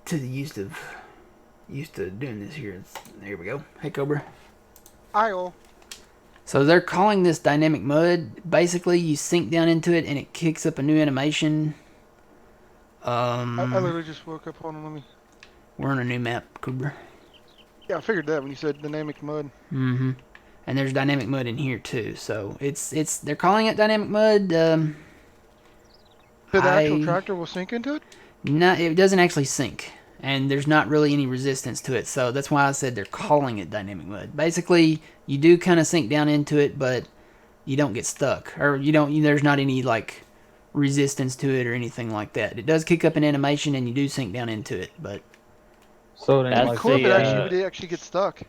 to the used to doing this here. There we go. Hey, Cobra. I'll. So they're calling this dynamic mud. Basically, you sink down into it and it kicks up a new animation. I literally just woke up. Hold on, let me. We're on a new map, Cobra. Yeah, I figured that when you said dynamic mud. Mm-hmm. And there's dynamic mud in here too. So it's they're calling it dynamic mud. So the actual tractor will sink into it? No, it doesn't actually sink. And there's not really any resistance to it. So that's why I said they're calling it dynamic mud. Basically, you do kind of sink down into it, but you don't get stuck. Or there's not any like resistance to it or anything like that. It does kick up an animation and you do sink down into it, but So then, That's like, Cool if it the, actually, actually gets stuck.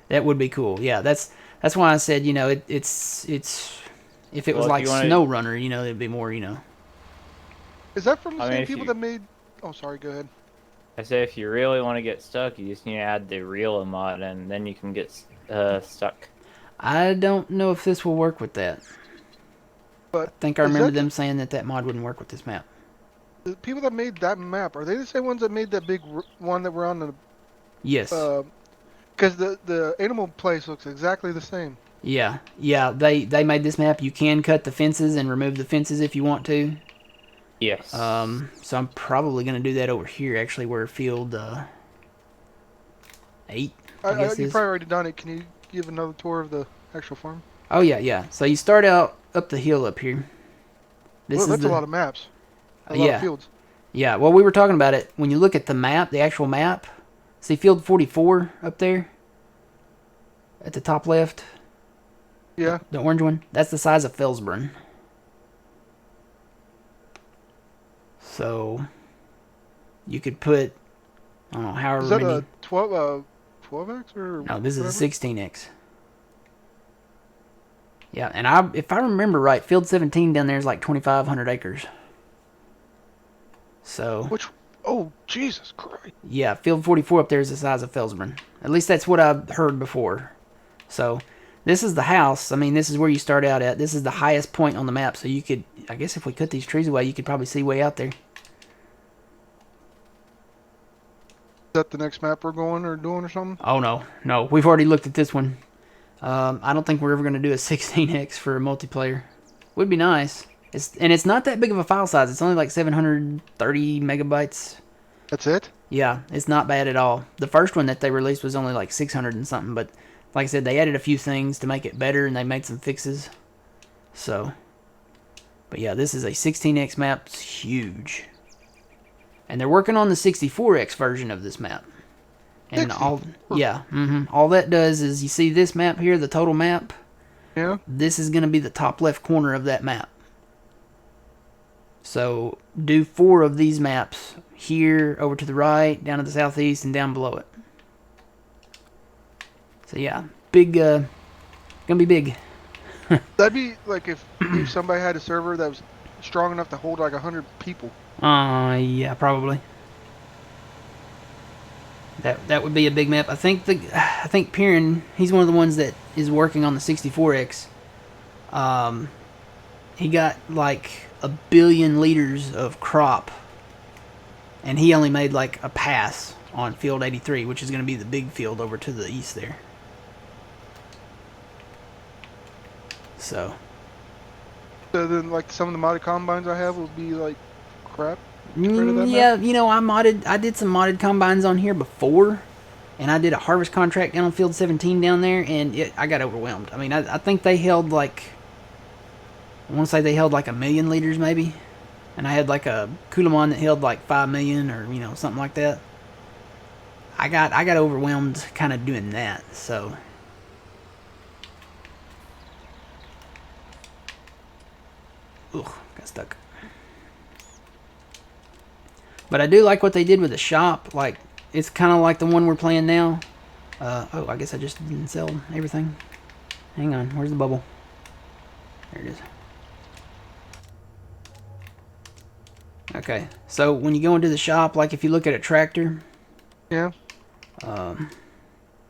that would be cool. Yeah, that's why I said, it's if it was Well, if like you wanna- Snow Runner, it'd be more, Is that from the I mean, same if people you- that made... Oh, sorry, go ahead. I say if you really want to get stuck, you just need to add the real mod, and then you can get stuck. I don't know if this will work with that. But I think I is remember that- them saying that mod wouldn't work with this map. The people that made that map, are they the same ones that made that big one that we're on the... Yes. Because the animal place looks exactly the same. Yeah. They made this map. You can cut the fences and remove the fences if you want to. Yes. So I'm probably gonna do that over here, actually, where field 8. I guess You've is. probably already done it. Can you give another tour of the actual farm? Oh yeah. So you start out up the hill up here. Well, that's a lot of maps. A lot yeah. of fields. Yeah, well, we were talking about it. When you look at the map, the actual map, see field 44 up there? At the top left? Yeah. The orange one? That's the size of Felsburn. So, you could put, I don't know, however Is that many... a 12x or No, this whatever? is a 16x. Yeah, and if I remember right, field 17 down there is like 2,500 acres. So... Which... Oh, Jesus Christ. Yeah, field 44 up there is the size of Felsburn. At least that's what I've heard before. So, this is the house. I mean, this is where you start out at. This is the highest point on the map. So you could, I guess if we cut these trees away, you could probably see way out there. Is that the next map we're going or doing or something? Oh, no. We've already looked at this one. I don't think we're ever going to do a 16x for a multiplayer. Would be nice. It's not that big of a file size. It's only like 730 megabytes. That's it? Yeah, it's not bad at all. The first one that they released was only like 600 and something, but like I said, they added a few things to make it better, and they made some fixes. So, but yeah, this is a 16x map. It's huge. And they're working on the 64x version of this map. And 64? all that does is, you see this map here, the total map? Yeah. This is going to be the top left corner of that map. So, do 4 of these maps. Here, over to the right, down to the southeast, and down below it. So yeah, big, gonna be big. That'd be like if somebody had a server that was strong enough to hold like 100 people. Yeah, probably. That would be a big map. I think Piran, he's one of the ones that is working on the 64X. He got like 1 billion liters of crop, and he only made like a pass on field 83, which is going to be the big field over to the east there. So then like some of the modded combines I have would be like crap. compared to that yeah, I did some modded combines on here before, and I did a harvest contract down on field 17 down there, and I got overwhelmed. I mean, I think they held like, I want to say they held like 1 million liters maybe, and I had like a Kulamon that held like 5 million or something like that. I got overwhelmed kind of doing that, so. Ugh, got stuck. But I do like what they did with the shop. Like, it's kind of like the one we're playing now. Oh, I guess I just didn't sell everything. Hang on, where's the bubble? There it is. Okay, so when you go into the shop, like if you look at a tractor, Yeah.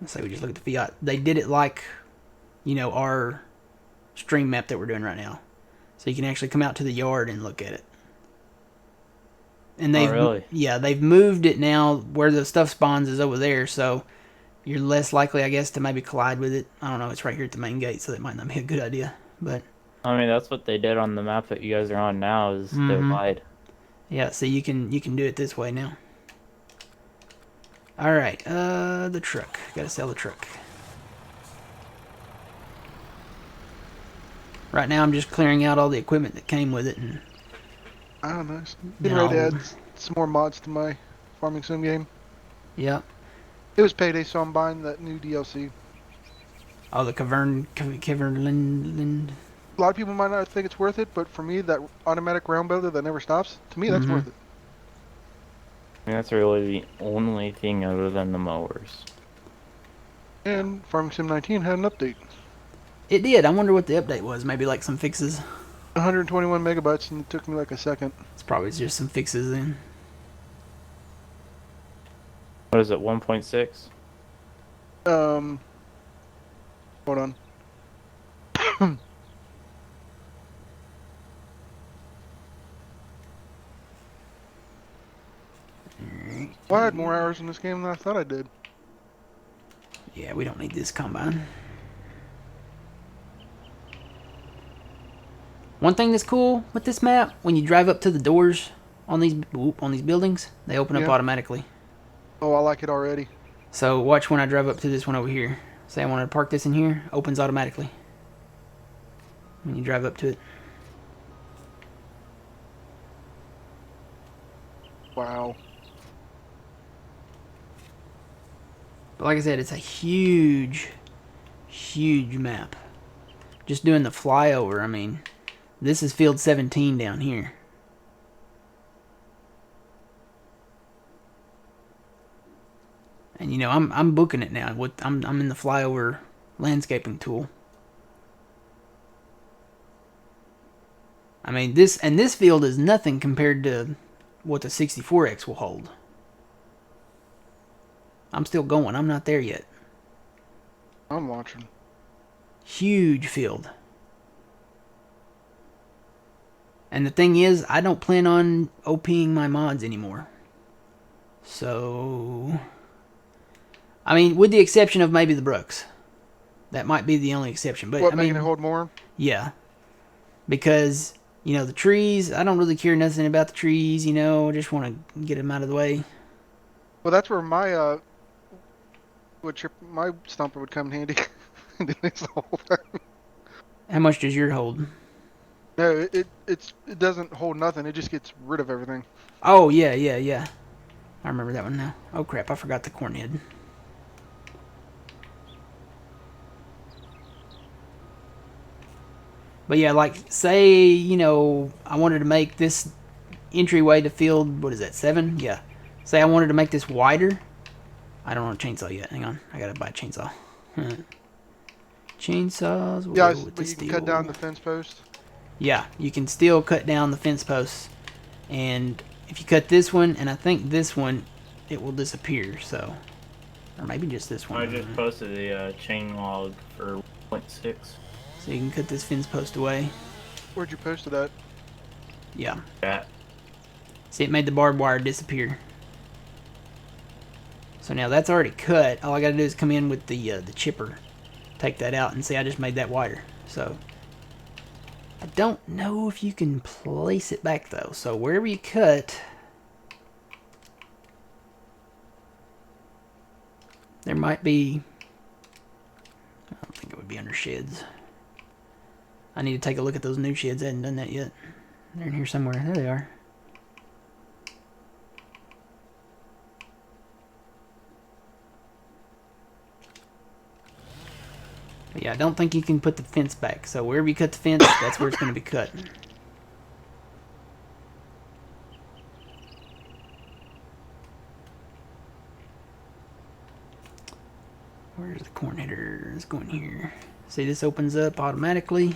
let's say we just look at the Fiat. They did it like, our stream map that we're doing right now. So you can actually come out to the yard and look at it. And really? they've moved it now where the stuff spawns is over there, so you're less likely, I guess, to maybe collide with it. I don't know, it's right here at the main gate, so that might not be a good idea. But I mean, that's what they did on the map that you guys are on now. Is they lied. yeah, so you can do it this way now. All right, the truck. Gotta sell the truck. Right now, I'm just clearing out all the equipment that came with it, and I don't know. Then Getting ready to I'll- add some more mods to my farming sim game. yeah. It was payday, so I'm buying that new DLC. Oh, the Cavern. A lot of people might not think it's worth it, but for me, that automatic round builder that never stops, to me, that's worth it. I mean, that's really the only thing other than the mowers. And Farming Sim 19 had an update. It did. I wonder what the update was. Maybe like some fixes. 121 megabytes, and it took me like a second. It's probably just some fixes then. What is it? 1.6. Hold on. Well, I had more hours in this game than I thought I did. Yeah, we don't need this combine. One thing that's cool with this map, when you drive up to the doors on these buildings, they open up Yeah. automatically. Oh, I like it already. So watch when I drive up to this one over here. Say I wanted to park this in here, opens automatically. When you drive up to it. Wow. But like I said, it's a huge, huge map. Just doing the flyover, I mean, this is field 17 down here. And I'm booking it now. I'm in the flyover landscaping tool. I mean, this field is nothing compared to what the 64X will hold. I'm still going. I'm not there yet. I'm watching. Huge field. And the thing is, I don't plan on OPing my mods anymore. So, I mean, with the exception of maybe the Brooks. That might be the only exception. But What, I making mean, it hold more? yeah. Because, the trees, I don't really care nothing about the trees, I just want to get them out of the way. Well, that's where my my stumper would come in handy. It makes the whole thing. How much does your hold? No, it doesn't hold nothing. It just gets rid of everything. Oh, yeah. I remember that one now. Oh, crap, I forgot the corn head. But yeah, like, say, I wanted to make this entryway to field, what is that, 7? Yeah. Say I wanted to make this wider. I don't want a chainsaw yet. Hang on. I gotta buy a chainsaw. Chainsaws will Yeah, go with but the you can steel. cut down the fence post. Yeah, you can still cut down the fence posts. And if you cut this one, and I think this one, it will disappear, so. Or maybe just this one. I just posted the chain log for 0.6. So you can cut this fence post away. Where'd you post it at? Yeah. That. See, it made the barbed wire disappear. So now that's already cut. All I gotta do is come in with the chipper. Take that out, and see, I just made that wider. So, I don't know if you can place it back, though. So wherever you cut, there might be, I don't think it would be under sheds. I need to take a look at those new sheds. I hadn't done that yet. They're in here somewhere. There they are. But yeah, I don't think you can put the fence back. So wherever you cut the fence, that's where it's going to be cut. Where's the corn header? Let's go in here. See, this opens up automatically.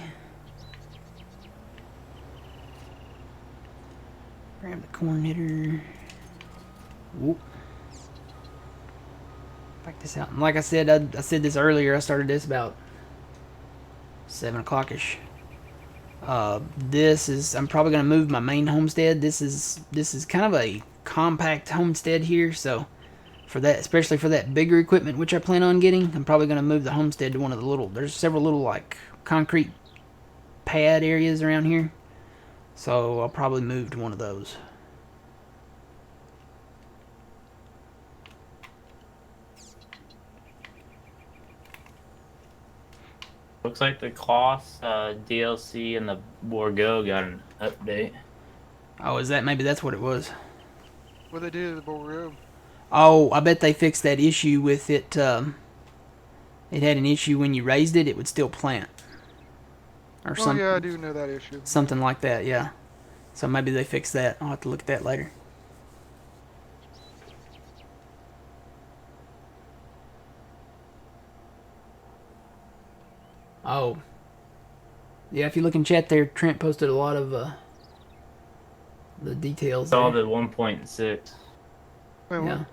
Grab the corn header. Whoop. Back this out. And like I said, I said this earlier. I started this about 7 o'clock ish. This is, I'm probably gonna move my main homestead. This is kind of a compact homestead here, so for that, especially for that bigger equipment which I plan on getting, I'm probably gonna move the homestead to one of the little. There's several little like concrete pad areas around here, so I'll probably move to one of those. Looks like the Kloss DLC and the Borgo got an update. Oh, is that, maybe that's what it was? What they did to the Borgo. Oh, I bet they fixed that issue with it. It had an issue when you raised it, it would still plant. Or Oh something. yeah, I do know that issue. Something like that, yeah. So maybe they fixed that. I'll have to look at that later. Oh. Yeah, if you look in chat there, Trent posted a lot of the details Saw there. the 1.6. Wait, Yeah. what?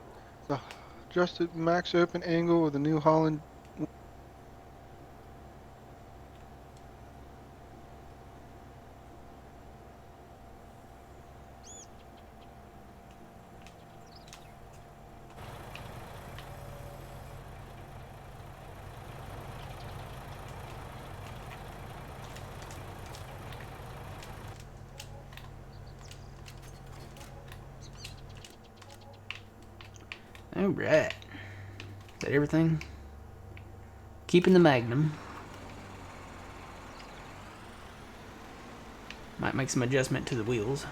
The adjusted max open angle of the New Holland. Alright. Is that everything? Keeping the Magnum. Might make some adjustment to the wheels.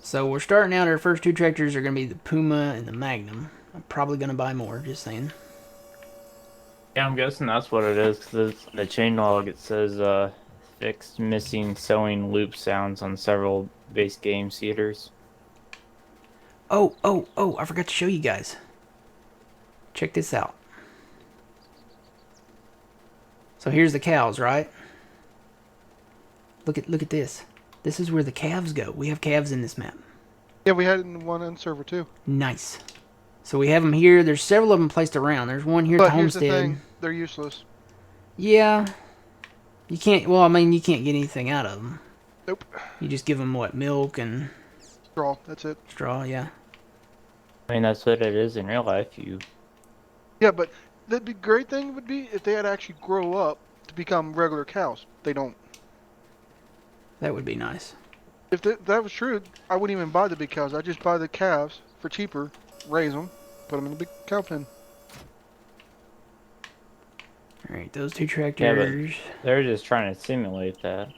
So we're starting out, our first 2 tractors are going to be the Puma and the Magnum. I'm probably going to buy more, just saying. Yeah, I'm guessing that's what it is, because the chain log, it says fixed missing sewing loop sounds on several base game seaters. Oh, I forgot to show you guys. Check this out. So here's the cows, right? Look at this. This is where the calves go. We have calves in this map. Yeah, we had it in one on server too. Nice. So we have them here. There's several of them placed around. There's one here at But the here's homestead. the thing, they're useless. Yeah. You can't, well, I mean, you can't get anything out of them. Nope. You just give them, what, milk and Straw, that's it. straw, yeah. I mean, that's what it is in real life. Yeah, but the great thing would be if they had actually grow up to become regular cows. They don't. That would be nice. If that was true, I wouldn't even buy the big cows. I'd just buy the calves for cheaper, raise them, put them in the big cow pen. Alright, those 2 tractors. They're just trying to simulate that.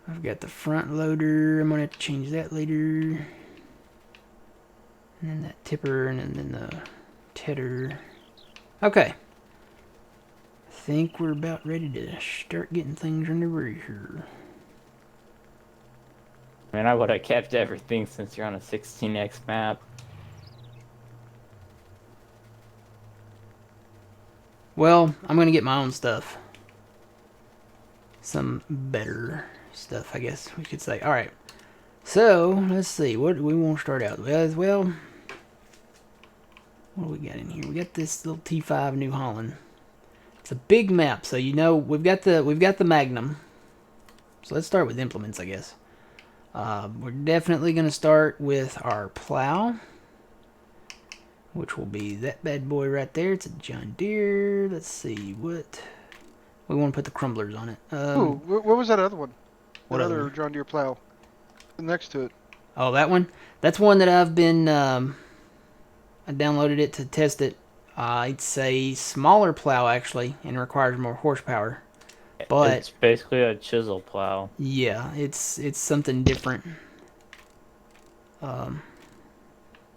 I've got the front loader. I'm going to have to change that later. And then that tipper, and then the tedder. Okay. I think we're about ready to start getting things underway here. I mean, I would have kept everything since you're on a 16x map. Well, I'm going to get my own stuff. Some better stuff, I guess we could say. Alright. So, let's see. What do we want to start out with? Well, what do we got in here? We got this little T5 New Holland. It's a big map, so you know we've got the Magnum. So let's start with implements, I guess. We're definitely going to start with our plow, which will be that bad boy right there. It's a John Deere. Let's see what we want to put the crumblers on it. Ooh, what was that other one? What That other other one? John Deere plow. Next to it. Oh, that one. That's one that I've been. I downloaded it to test it. It's a smaller plow actually, and requires more horsepower. But It's basically a chisel plow. yeah, it's something different.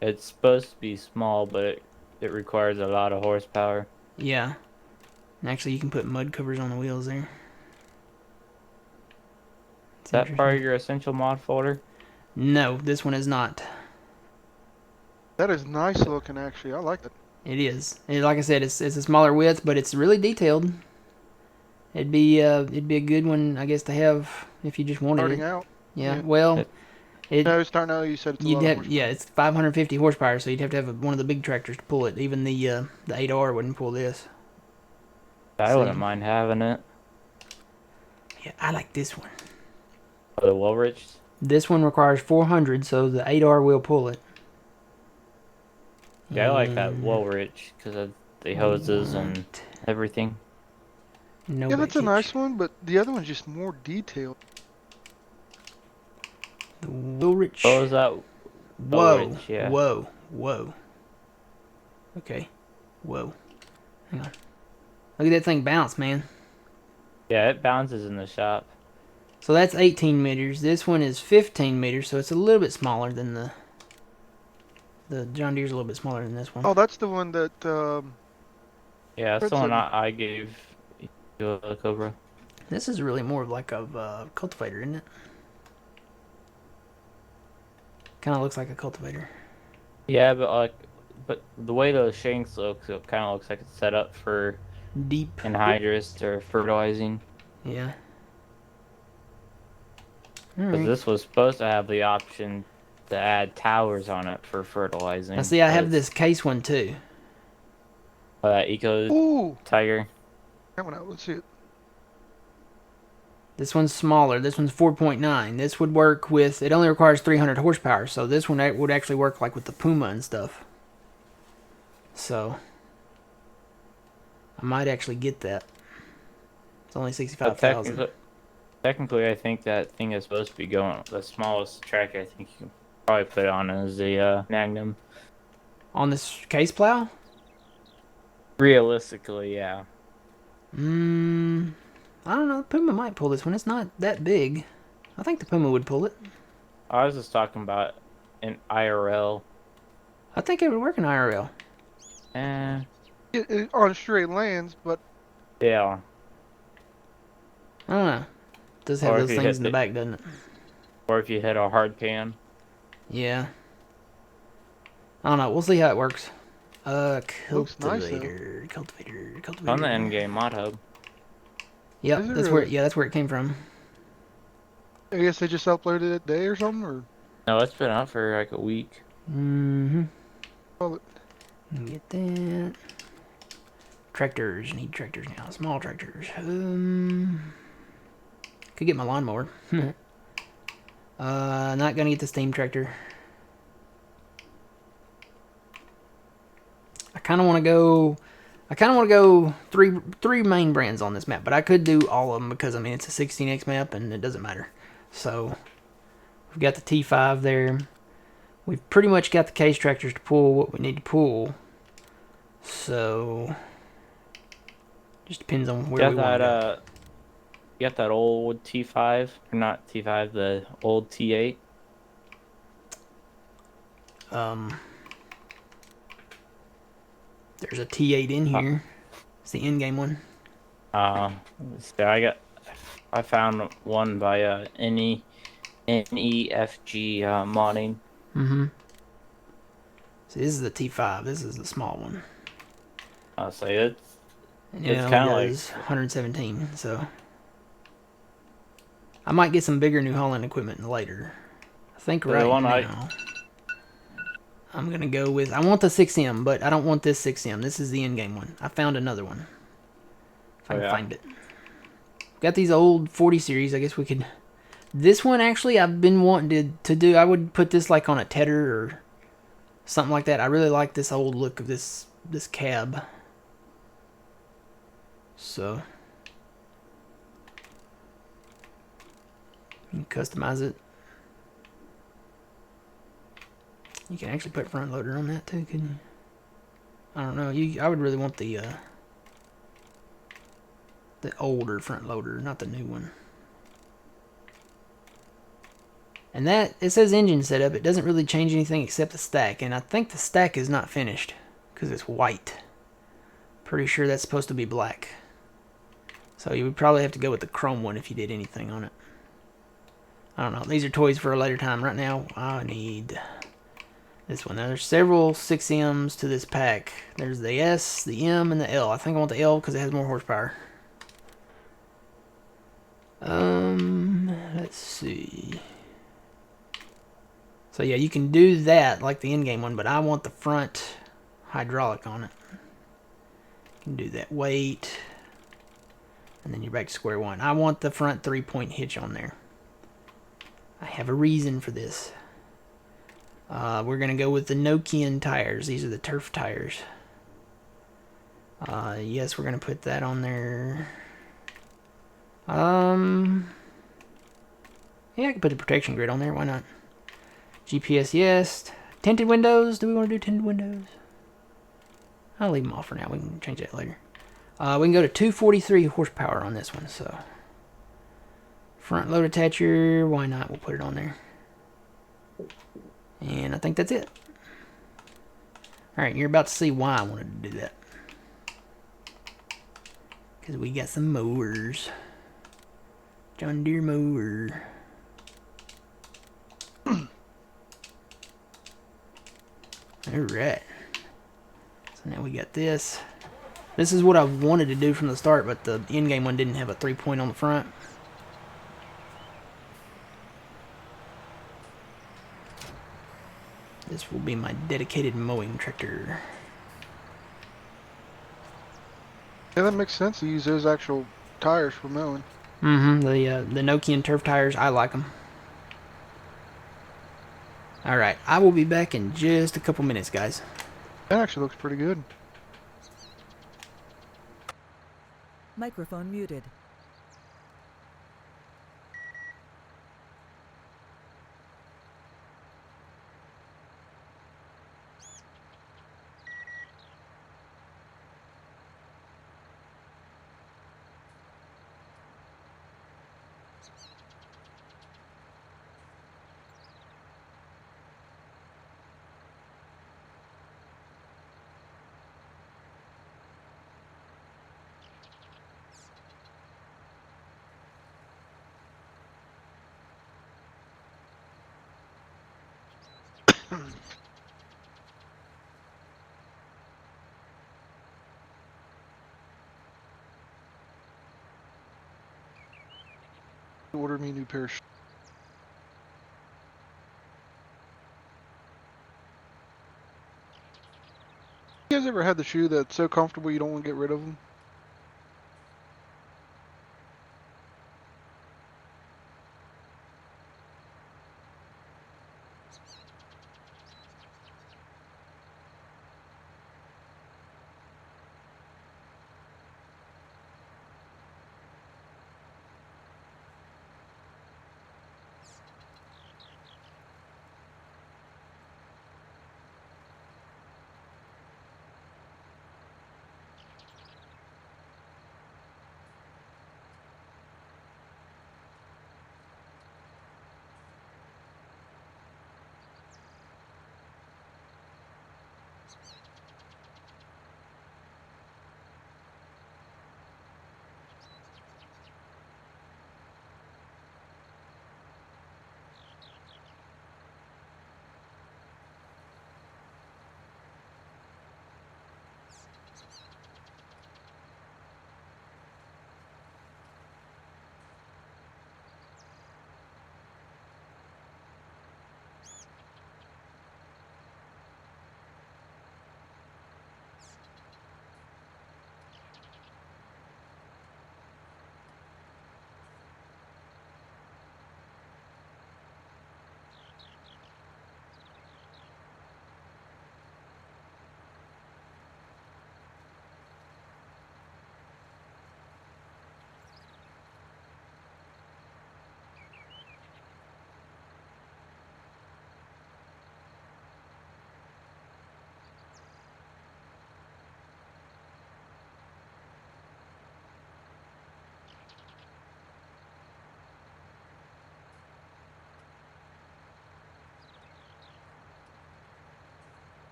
It's supposed to be small, but it requires a lot of horsepower. Yeah. And actually, you can put mud covers on the wheels there. Is that part of your essential mod folder? No, this one is not. That is nice looking, actually. I like it. It is. And like I said, it's a smaller width, but it's really detailed. It'd be a good one, I guess, to have if you just wanted Starting it. out. Yeah. Yeah. Well, No, starting out, you said it's a lot of horsepower. yeah, it's 550 horsepower, so you'd have to have one of the big tractors to pull it. Even the 8R wouldn't pull this. I wouldn't mind having it. Yeah, I like this one. For the Woolrich. This one requires 400, so the 8R will pull it. Yeah, I like that Woolrich because of the hoses and everything. No Yeah, that's a baggage. nice one, but the other one's just more detailed. The Woolrich. What was that? Whoa. Woolrich, yeah. Whoa. Whoa. Okay. Whoa. Hang on. Look at that thing bounce, man. Yeah, it bounces in the shop. So that's 18 meters. This one is 15 meters, so it's a little bit smaller than the John Deere's a little bit smaller than this one. Oh, that's the one that, Yeah, that's Fred the one said- I gave you a Cobra. This is really more of like a cultivator, isn't it? Kind of looks like a cultivator. Yeah, but the way those shanks look, it kind of looks like it's set up for Deep. anhydrous or fertilizing. Yeah. Because Alright. this was supposed to have the option to add towers on it for fertilizing. Now see, I but have it's, this case one too. Eco ooh, Tiger. that one out. Let's see it. This one's smaller. This one's 4.9. This would work with, it only requires 300 horsepower, so this one would actually work like with the Puma and stuff. So, I might actually get that. It's only But 65,000. technically, I think that thing is supposed to be going. The smallest tractor I think you can probably put on is the Magnum. On this case plow? Realistically, yeah. I don't know. Puma might pull this one. It's not that big. I think the Puma would pull it. I was just talking about an IRL. I think it would work in IRL. Eh, On straight lands, but yeah. I don't know. It does have Or if those you things hit in the the- back, doesn't it? Or if you hit a hard pan. Yeah. I don't know. We'll see how it works. Looks nice, though. Cultivator. On the end game mod hub. Yep, Is it that's really? that's where it came from. I guess they just uploaded it today or something, or No, it's been out for like a week. Mm-hmm. oh, Get that. Tractors. Need tractors now. Small tractors. Could get my lawnmower. Not gonna get the steam tractor. I kind of want to go three main brands on this map, but I could do all of them because I mean it's a 16x map and it doesn't matter. So we've got the T5 there. We've pretty much got the case tractors to pull what we need to pull. So just depends on where we want to go. You got that old T5, or not T5, the old T8. There's a T8 in here. It's the in-game one. So I found one by NEFG modding. Mm-hmm. See, this is the T5. This is the small one. I'll say it's And It's it only kinda like- does 117, so I might get some bigger New Holland equipment later. I think The right one now I'm gonna go with. I want the 6M, but I don't want this 6M. This is the in-game one. I found another one. If I can find it. Got these old 40 series. I guess we could. This one actually, I've been wanting to do. I would put this like on a Tedder or something like that. I really like this old look of this cab. So you can customize it. You can actually put front loader on that too, couldn't you? I don't know. I would really want the older front loader, not the new one. And that, it says engine setup. It doesn't really change anything except the stack. And I think the stack is not finished because it's white. Pretty sure that's supposed to be black. So you would probably have to go with the chrome one if you did anything on it. I don't know. These are toys for a later time. Right now, I need This one. Now, there's several 6Ms to this pack. There's the S, the M, and the L. I think I want the L because it has more horsepower. Let's see. So yeah, you can do that like the in-game one, but I want the front hydraulic on it. You can do that. Wait. And then you're back to square one. I want the front 3-point hitch on there. I have a reason for this. We're going to go with the Nokian tires. These are the turf tires. Yes, we're going to put that on there. Yeah, I can put the protection grid on there. Why not? GPS, yes. Tinted windows. Do we want to do tinted windows? I'll leave them off for now. We can change that later. We can go to 243 horsepower on this one. So front load attacher. Why not? We'll put it on there. And I think that's it. Alright, you're about to see why I wanted to do that. Because we got some mowers. John Deere mower. Alright. So now we got this. This is what I wanted to do from the start, but the in-game one didn't have a 3-point on the front. This will be my dedicated mowing tractor. Yeah, that makes sense to use those actual tires for mowing. Mm-hmm. The Nokian turf tires, I like them. Alright, I will be back in just a couple minutes, guys. That actually looks pretty good. Microphone muted. Order me a new pair of shoes. You guys ever had the shoe that's so comfortable you don't want to get rid of them?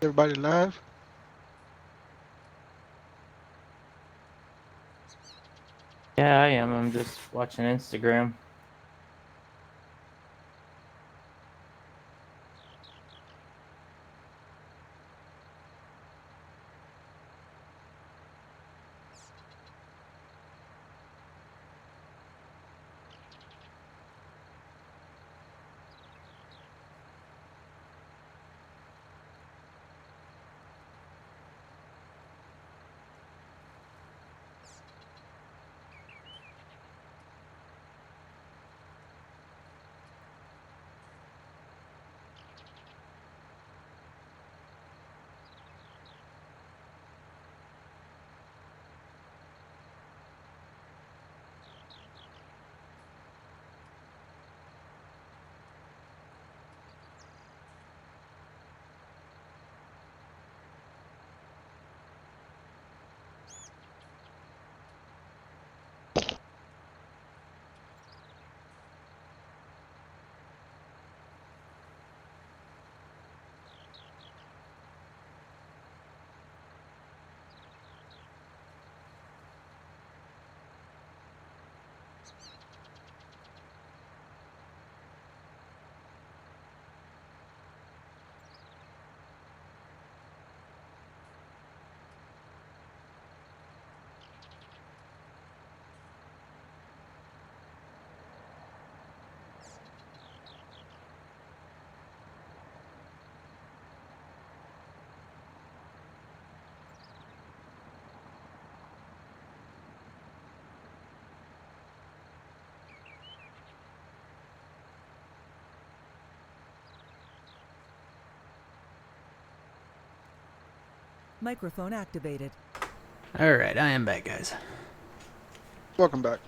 Everybody live? Yeah, I am. I'm just watching Instagram. Microphone activated. Alright, I am back, guys. Welcome back.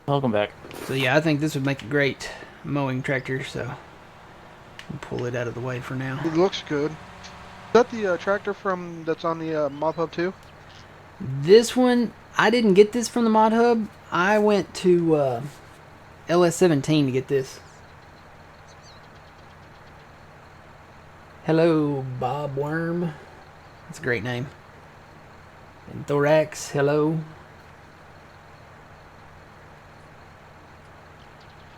Welcome back. So yeah, I think this would make a great mowing tractor, so we'll pull it out of the way for now. It looks good. Is that the tractor from that's on the Mob Hub too? This one, I didn't get this from the Mod Hub. I went to LS17 to get this. Hello, Bob Worm. That's a great name. And Thorax, hello.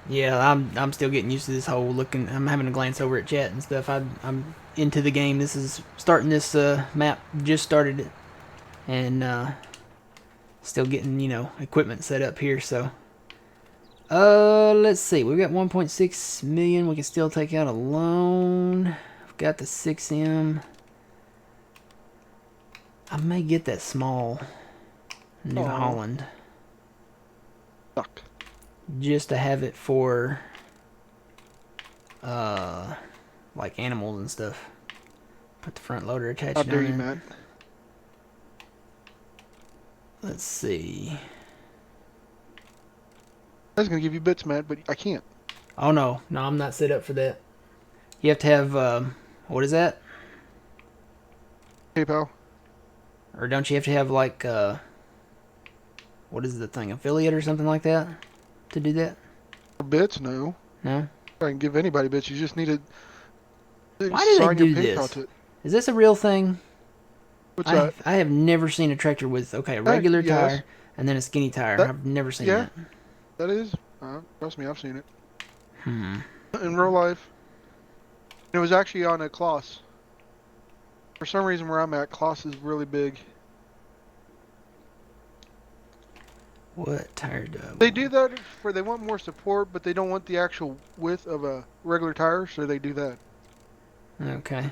Yeah, I'm still getting used to this whole looking. I'm having to glance over at chat and stuff. I'm into the game. This is starting this map. Just started it, and still getting equipment set up here. So let's see. We've got 1.6 million. We can still take out a loan. I've got the 6M. I may get that small New Holland. Fuck. Just to have it for like animals and stuff. Put the front loader attached How down dare you, in. Matt? Let's see. I was gonna give you bits, Matt, but I can't. Oh no, I'm not set up for that. You have to have what is that? PayPal. Or don't you have to have like what is the thing? Affiliate or something like that to do that? For bits, no. No. I can give anybody bits. You just need to Why do they sign your do PayPal this? to it. Is this a real thing? What's that? I have never seen a tractor with a regular yes. tire and then a skinny tire. I've never seen that. That is. Trust me, I've seen it. Hmm. In real life. It was actually on a Kloss. For some reason where I'm at, Kloss is really big. What tire do I They do that for they want more support, but they don't want the actual width of a regular tire, so they do that. Okay.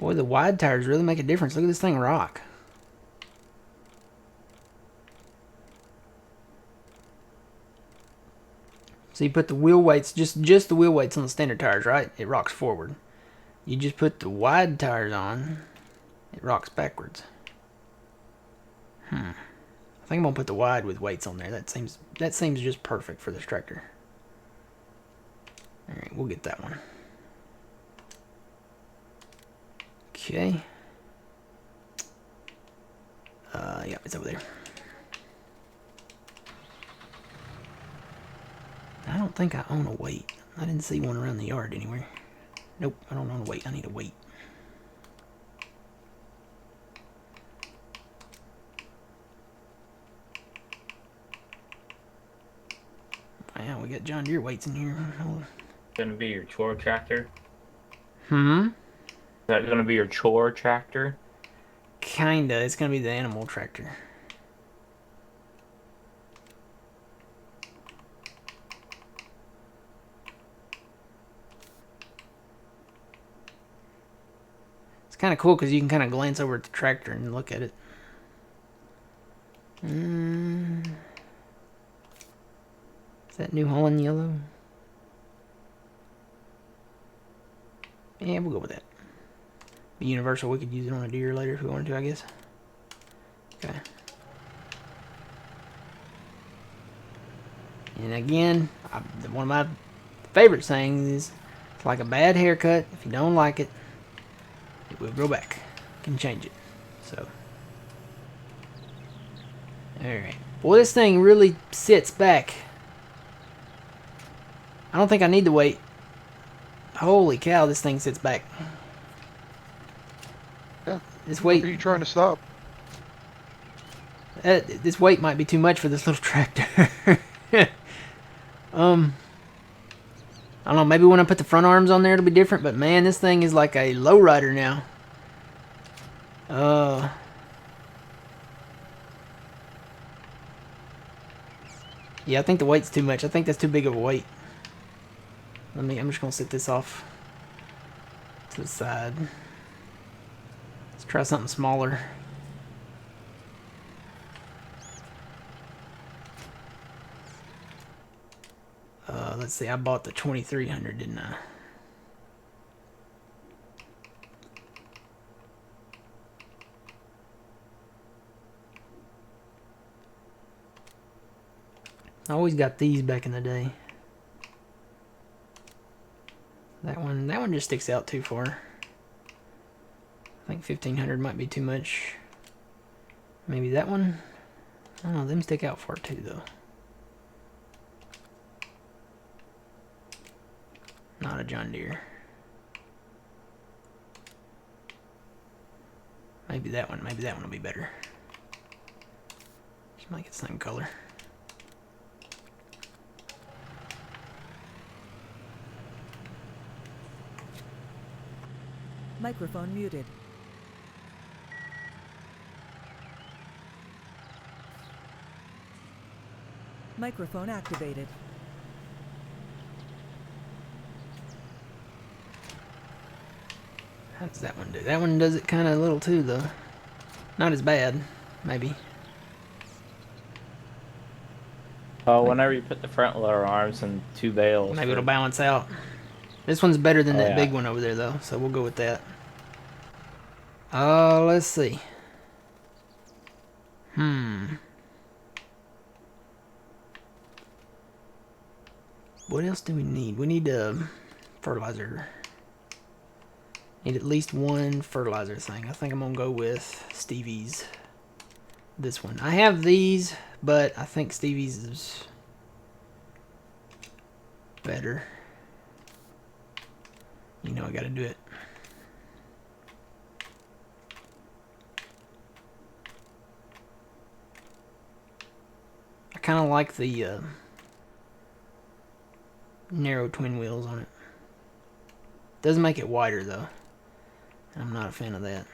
Boy, the wide tires really make a difference. Look at this thing rock. So you put the wheel weights, just the wheel weights on the standard tires, right? It rocks forward. You just put the wide tires on, it rocks backwards. I think I'm gonna put the wide with weights on there. That seems just perfect for this tractor. All right, we'll get that one. Okay. Yeah, it's over there. I don't think I own a weight. I didn't see one around the yard anywhere. Nope, I don't want to wait. I need to wait. Yeah, we got John Deere weights in here. Gonna be your chore tractor? Hmm? Is that gonna be your chore tractor? Kinda. It's gonna be the animal tractor. It's kind of cool because you can kind of glance over at the tractor and look at it. Is that New Holland yellow? Yeah, we'll go with that. Be universal. We could use it on a deer later if we wanted to, I guess. Okay. And again, one of my favorite sayings is, it's like a bad haircut. If you don't like it, it will grow back. You can change it. So. Alright. Well, this thing really sits back. I don't think I need to wait. Holy cow, this thing sits back. Yeah. This What weight. are you trying to stop? This weight might be too much for this little tractor. I don't know, maybe when I put the front arms on there it'll be different, but man, this thing is like a lowrider now. Yeah, I think the weight's too much. I think that's too big of a weight. I'm just gonna set this off to the side. Let's try something smaller. Let's see, I bought the 2300, didn't I? I always got these back in the day. That one just sticks out too far. I think 1500 might be too much. Maybe that one? I don't know, them stick out far too though. Not a John Deere. Maybe that one will be better. Just make it the same color. Microphone muted. Microphone activated. How does that one do? That one does it kind of a little too, though. Not as bad, maybe. Whenever you put the front lower arms and two bales. Maybe it'll balance out. This one's better than that yeah. big one over there, though, so we'll go with that. Let's see. What else do we need? We need fertilizer. Need at least one fertilizer thing. I think I'm gonna go with Stevie's. This one. I have these, but I think Stevie's is better. You know I gotta do it. I kind of like the narrow twin wheels on it. Does make it wider though. I'm not a fan of that.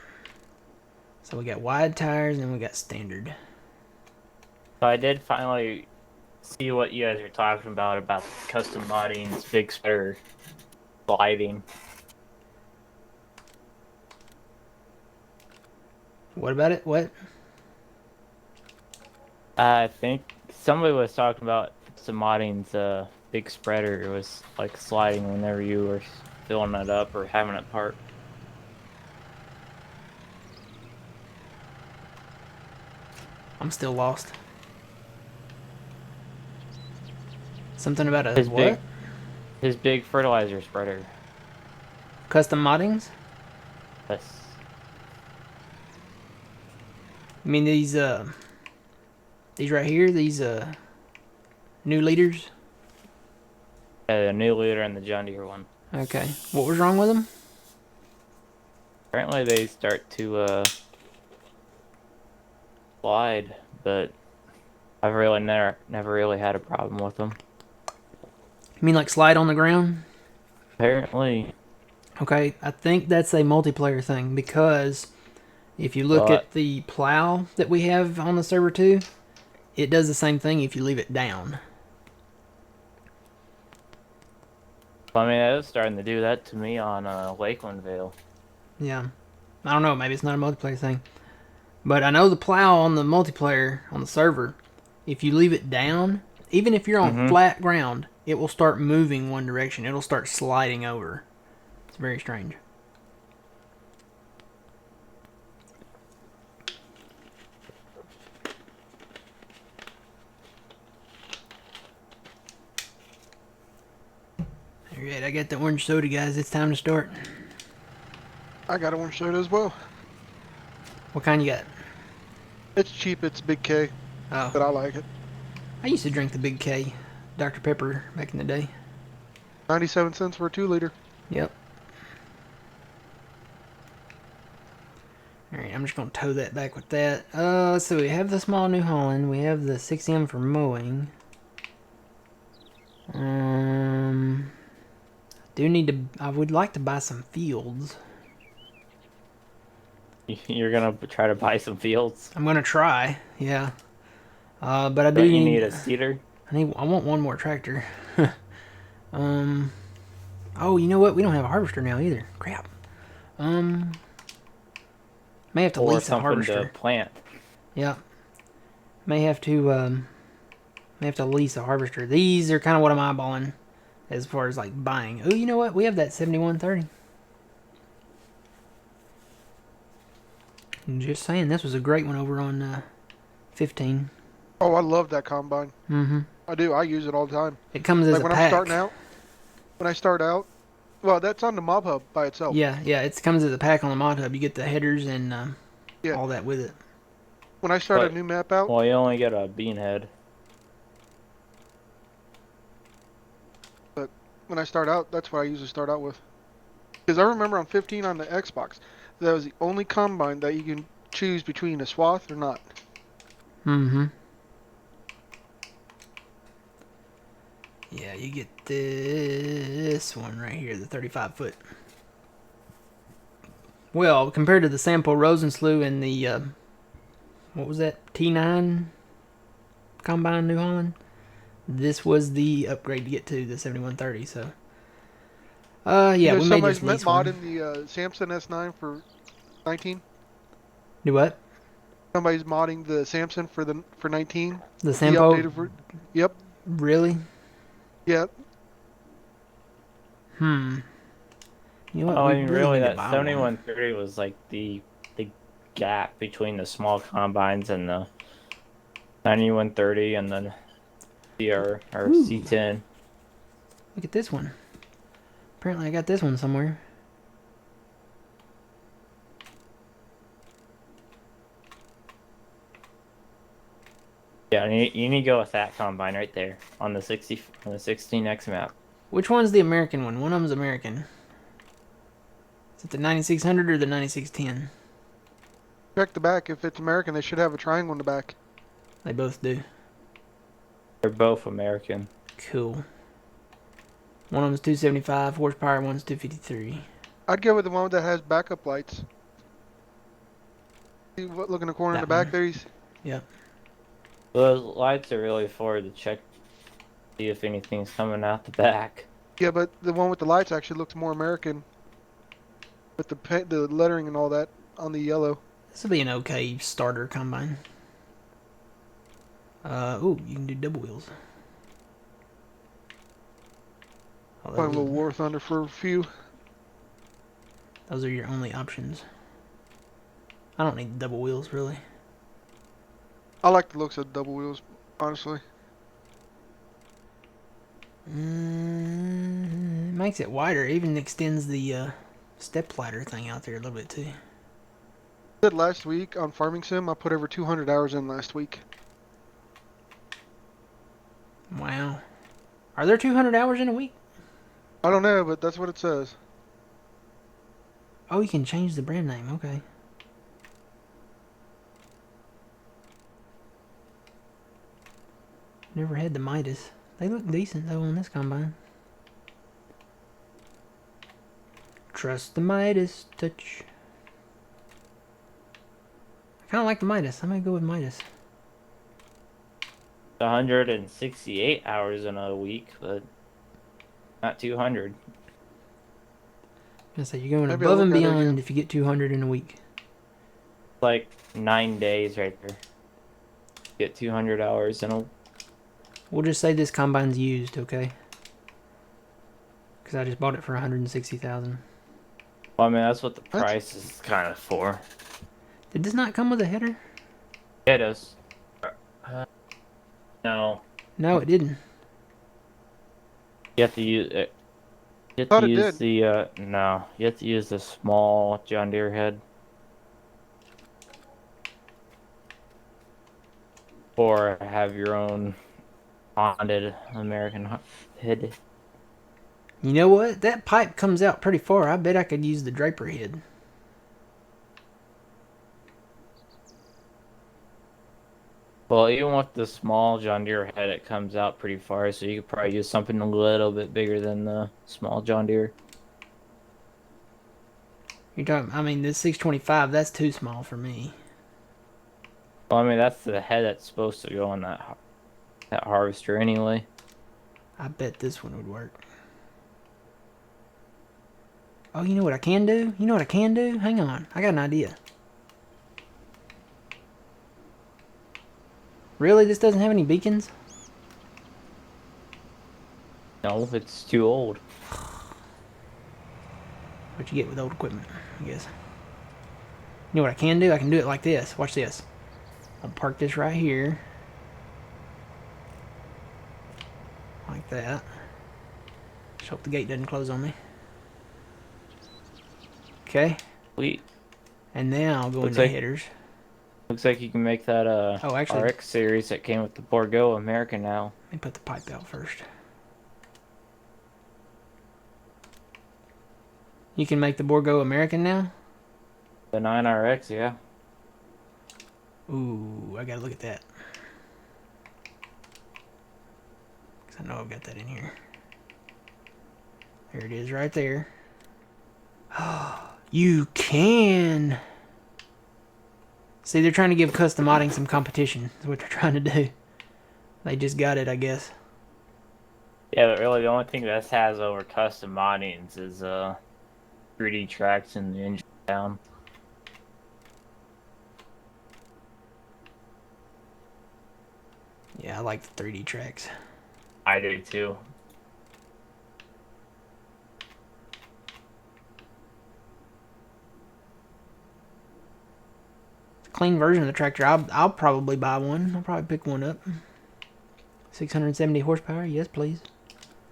So we got wide tires and we got standard. So I did finally see what you guys are talking about custom modding, this big spreader sliding. What about it? What? I think somebody was talking about some modding's big spreader was like sliding whenever you were filling it up or having it parked. I'm still lost. Something about a His what? His big fertilizer spreader. Custom moddings? Yes. You mean these right here? These new leaders? The new leader and the John Deere one. Okay. What was wrong with them? Apparently they start to slide, but I've really never really had a problem with them. You mean like slide on the ground? Apparently, Okay, I think that's a multiplayer thing because if you look but at the plow that we have on the server too, it does the same thing if you leave it down. I mean, I was starting to do that to me on Lakeland Vale. Yeah. I don't know, maybe it's not a multiplayer thing. But I know the plow on the multiplayer on the server, if you leave it down, even if you're on Mm-hmm. flat ground, it will start moving one direction. It'll start sliding over. It's very strange. Alright, I got the orange soda, guys. It's time to start. I got one soda as well. What kind you got? It's cheap. It's Big K, Oh, but I like it. I used to drink the Big K Dr. Pepper back in the day. 97 cents for a 2-liter. Yep. Alright, I'm just going to tow that back with that. So we have the small New Holland. We have the 6M for mowing. I would like to buy some fields. You're gonna try to buy some fields, I'm going to try, yeah. But I do but you need a seeder. I want one more tractor. Oh, you know what? We don't have a harvester now either. Crap. May have to Or lease a something harvester. to plant. Yeah. May have to lease a harvester. These are kind of what I'm eyeballing as far as like buying. Oh, you know what? We have that 7130. Just saying, this was a great one over on 15. Oh, I love that combine. Mm-hmm. I do. I use it all the time. It comes as Like a when pack. I'm starting out. When I start out. Well, that's on the Mob Hub by itself. Yeah, it comes as a pack on the Mod Hub. You get the headers and Yeah. all that with it. When I start But- a new map out, Well, you only get a bean head. when I start out, that's what I usually start out with. Because I remember on 15 on the Xbox, that was the only combine that you can choose between a swath or not. Mm-hmm. Yeah, you get this one right here, the 35 foot. Well, compared to the Sampo Rosenslew and the, what was that, T9 Combine New Holland, this was the upgrade to get to the 7130, so. Yeah, You know, we may somebody's just lease one. modding the Samsung S9 for 19. Do what? Somebody's modding the Samsung for 19. The Sampo? Yep. Really? Yep. You know what? Oh, we I mean, really, need to that buy 7130 was like the gap between the small combines and the 9130 and then CR or Ooh. C10. Look at this one. Apparently I got this one somewhere. Yeah, you need to go with that combine right there on the 16X map. Which one's the American one? One of them's American. Is it the 9600 or the 9610? Check the back. If it's American, they should have a triangle in the back. They both do. They're both American. Cool. One of them's 275 horsepower, one's 253. I'd go with the one that has backup lights. See what? Look in the corner in That the back one. there. He's, Yep. Those lights are really for to check, see if anything's coming out the back. yeah, but the one with the lights actually looks more American. With the lettering and all that on the yellow. This will be an okay starter combine. Ooh, you can do double wheels. Oh, Probably a little War Thunder for a few. those are your only options. I don't need double wheels, really. I like the looks of double wheels, honestly. Makes it wider. Even extends the step ladder thing out there a little bit, too. I did last week on Farming Sim. I put over 200 hours in last week. Wow. Are there 200 hours in a week? I don't know, but that's what it says. Oh, you can change the brand name. Okay. Never had the Midas. They look decent though on this combine. Trust the Midas touch. I kind of like the Midas. I'm gonna go with Midas. 168 hours in a week, but not 200. I'm gonna say you're going Maybe I'll above and look at it beyond again. if you get 200 in a week. Like 9 days right there. Get 200 hours in a. We'll just say this combine's used, okay? Because I just bought it for 160,000. Well, I mean, that's what the What? price is kind of for. Did this not come with a header? Yeah, it does. No, No, it didn't. you have to use it. You have Thought to it use did. the no. You have to use the small John Deere head. Or have your own bonded American head. You know what? That pipe comes out pretty far. I bet I could use the Draper head. Well, even with the small John Deere head, it comes out pretty far, so you could probably use something a little bit bigger than the small John Deere. You're talking, I mean, this 625, that's too small for me. Well, I mean, that's the head that's supposed to go on that harvester anyway. I bet this one would work. Oh, you know what I can do? You know what I can do? Hang on. I got an idea. Really? This doesn't have any beacons? No, it's too old. What you get with old equipment, I guess. You know what I can do? I can do it like this. Watch this. I'll park this right here. Like that. Just hope the gate doesn't close on me. Okay. Sweet. And now I'll go Looks into like- headers. Looks like you can make that Oh, actually, RX series that came with the Borgo America now. let me put the pipe out first. You can make the Borgo American now? The 9RX, yeah. Ooh, I gotta look at that. Because I know I've got that in here. There it is right there. You can! See, they're trying to give custom modding some competition. That's what they're trying to do. They just got it, I guess. Yeah, but really the only thing this has over custom moddings is 3D tracks and the engine down. Yeah, I like the 3D tracks. I do too. Clean version of the tractor. I'll probably buy one. I'll probably pick one up. 670 horsepower. Yes, please.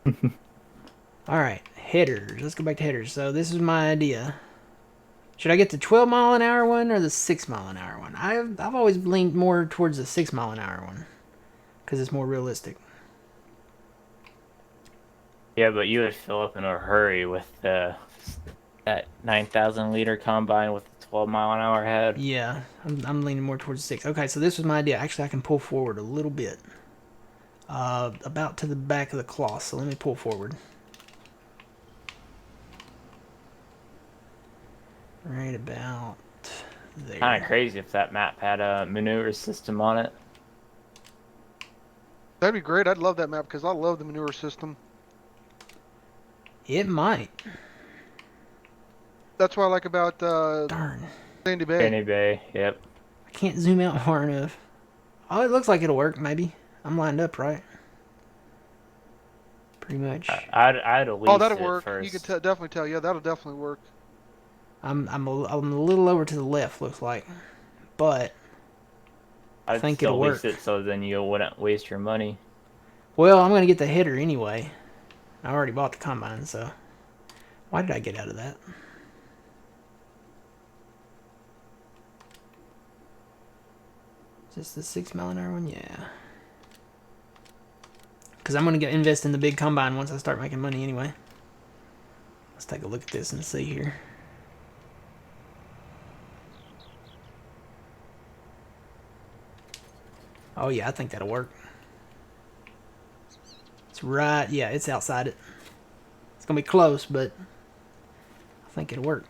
All right, headers. Let's go back to headers. So this is my idea. Should I get the 12 mile an hour one or the 6 mile an hour one? I've always leaned more towards the 6 mile an hour one because it's more realistic. Yeah, but you would fill up in a hurry with that 9,000 liter combine with a 12-mile-an-hour head. Yeah, I'm leaning more towards 6. Okay, so this was my idea. Actually, I can pull forward a little bit. About to the back of the cloth, so let me pull forward. Right about there. Kind of crazy if that map had a maneuver system on it. That'd be great. I'd love that map because I love the manure system. It might. That's what I like about Darn. Sandy Bay. Penny Bay, yep. I can't zoom out far enough. Oh, it looks like it'll work, maybe. I'm lined up, right? Pretty much. I'd at least Oh, that'll work. first. You can definitely tell. Yeah, that'll definitely work. I'm a little over to the left, looks like. But I'd think still it'll lease work. it so then you wouldn't waste your money. well, I'm gonna get the header anyway. I already bought the combine, so why did I get out of that? Is this the 6 mile an hour one? Yeah. Because I'm gonna invest in the big combine once I start making money anyway. Let's take a look at this and see here. Oh yeah, I think that'll work. It's right, yeah, it's outside it. It's gonna be close, but I think it'll work.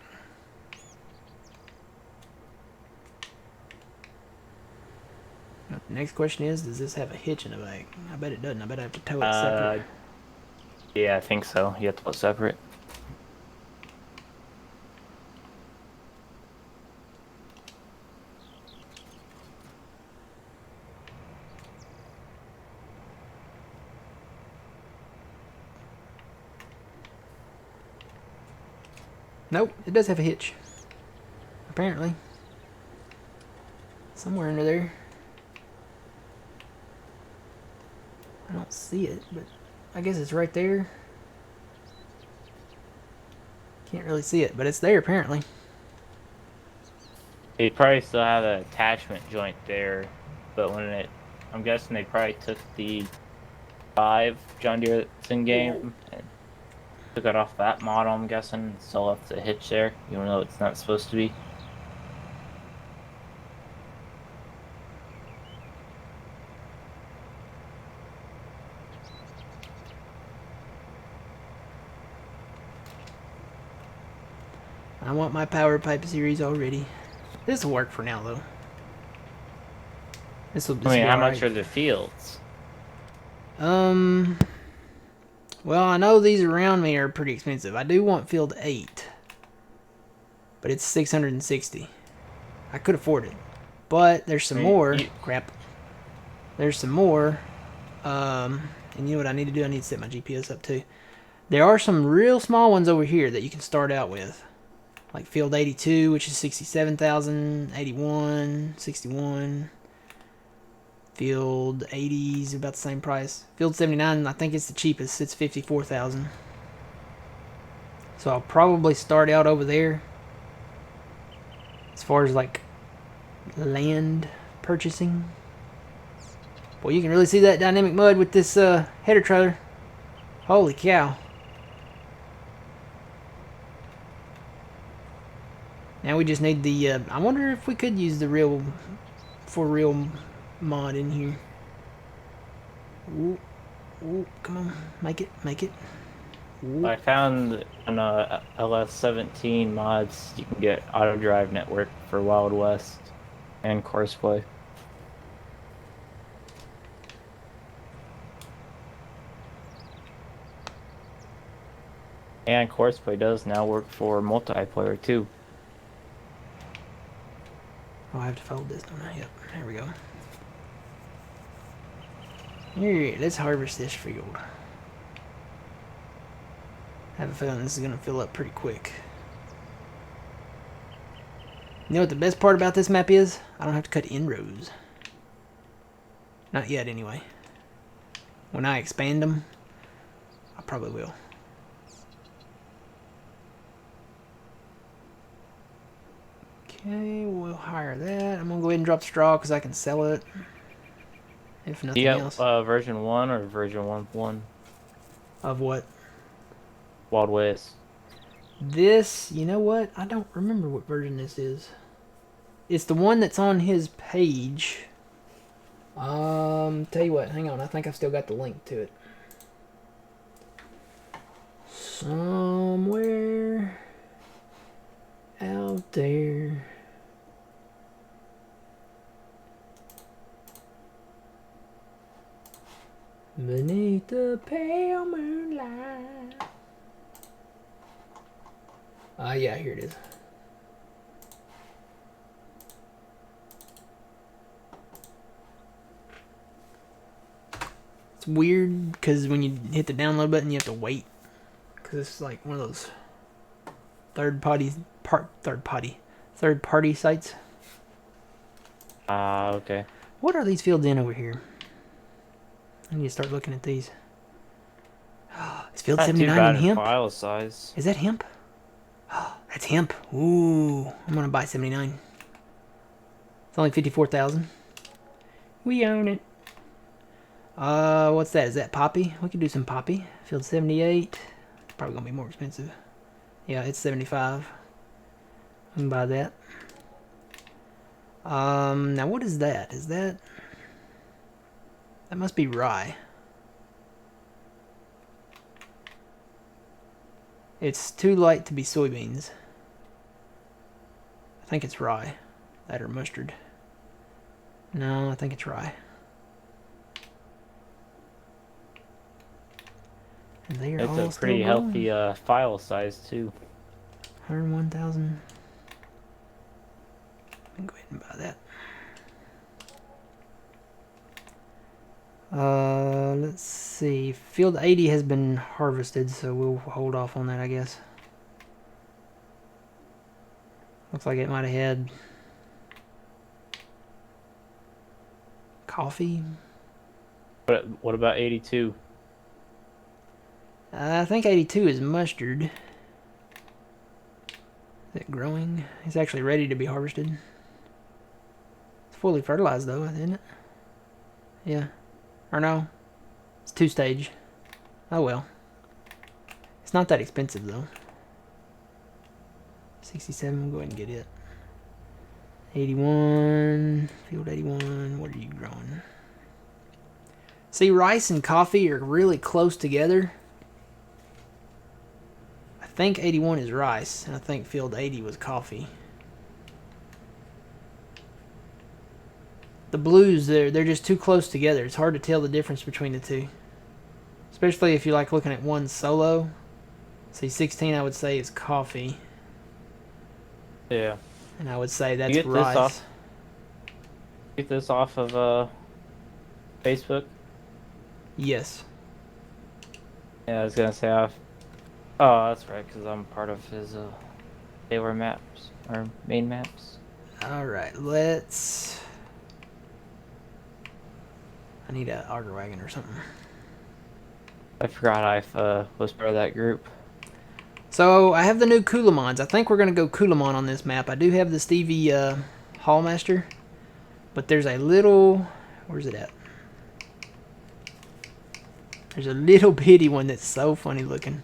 Now, the next question is, does this have a hitch in the back? I bet it doesn't. I bet I have to tow it separate. Yeah, I think so. You have to put separate. Nope, it does have a hitch. Apparently. Somewhere under there. I don't see it, but I guess it's right there. Can't really see it, but it's there apparently. They probably still have an attachment joint there, but I'm guessing they probably took the 5 John Deere that's in game and took it off that model, I'm guessing, and still left the hitch there, even though it's not supposed to be. I want my power pipe series already. This will work for now though. This will. I mean, how much right. are the fields? Well, I know these around me are pretty expensive. I do want field 8, but it's 660. I could afford it, but there's some more. Crap. There's some more. And you know what I need to do? I need to set my GPS up too. There are some real small ones over here that you can start out with. Like field 82, which is 67,000, 81, 61. Field 80 is about the same price. Field 79, I think it's the cheapest. It's 54,000. So I'll probably start out over there. As far as like land purchasing. Boy, you can really see that dynamic mud with this header trailer. Holy cow. Now we just need the, I wonder if we could use the real, for real mod in here. Ooh, ooh, come on, make it, make it. Ooh. I found on LS17 mods you can get auto drive network for Wild West and Courseplay. And Courseplay does now work for multiplayer too. Oh, I have to fold this, don't I? Yep, there we go. Here, let's harvest this field. I have a feeling this is going to fill up pretty quick. You know what the best part about this map is? I don't have to cut inrows. Not yet, anyway. When I expand them, I probably will. Okay, we'll hire that. I'm going to go ahead and drop straw because I can sell it. If nothing else. Version 1 or version 1.1? Of what? Wild West. This, you know what? I don't remember what version this is. It's the one that's on his page. Tell you what, hang on. I think I've still got the link to it. Somewhere out there. Beneath the pale moonlight. Yeah, here it is. It's weird because when you hit the download button, you have to wait. Because it's like one of those third party sites. Okay. What are these fields in over here? I need to start looking at these. It's field 79 in hemp. File size. Is that hemp? Oh, that's hemp. Ooh, I'm gonna buy 79. It's only 54,000. We own it. What's that? Is that poppy? We could do some poppy. Field 78. Probably gonna be more expensive. Yeah, it's 75. I can buy that. Now what is that? Is that... That must be rye. It's too light to be soybeans. I think it's rye. That or mustard. No, I think it's rye. And they are It's all a still pretty growing. healthy file size too. 101,000. Go ahead and buy that. Let's see. Field 80 has been harvested, so we'll hold off on that, I guess. Looks like it might have had coffee. What about 82? I think 82 is mustard. Is it growing? It's actually ready to be harvested. It's fully fertilized though, isn't it? Yeah. Or no. It's 2-stage. Oh well. It's not that expensive though. 67, we'll go ahead and get it. 81, field 81, what are you growing? See, rice and coffee are really close together. I think 81 is rice, and I think field 80 was coffee. The blues, they're just too close together. It's hard to tell the difference between the two. Especially if you like looking at one solo. See, 16 I would say is coffee. Yeah. And I would say that's You get rice. this off. Get this off of Facebook. Yes. Yeah, I was gonna say off. Oh, that's right, because I'm part of his Taylor maps or main maps. Alright, let's... I need an auger wagon or something. I forgot I was part of that group. So, I have the new Coolamons. I think we're going to go Coolamon on this map. I do have the Stevie Hallmaster. But there's a little... Where's it at? There's a little bitty one that's so funny looking.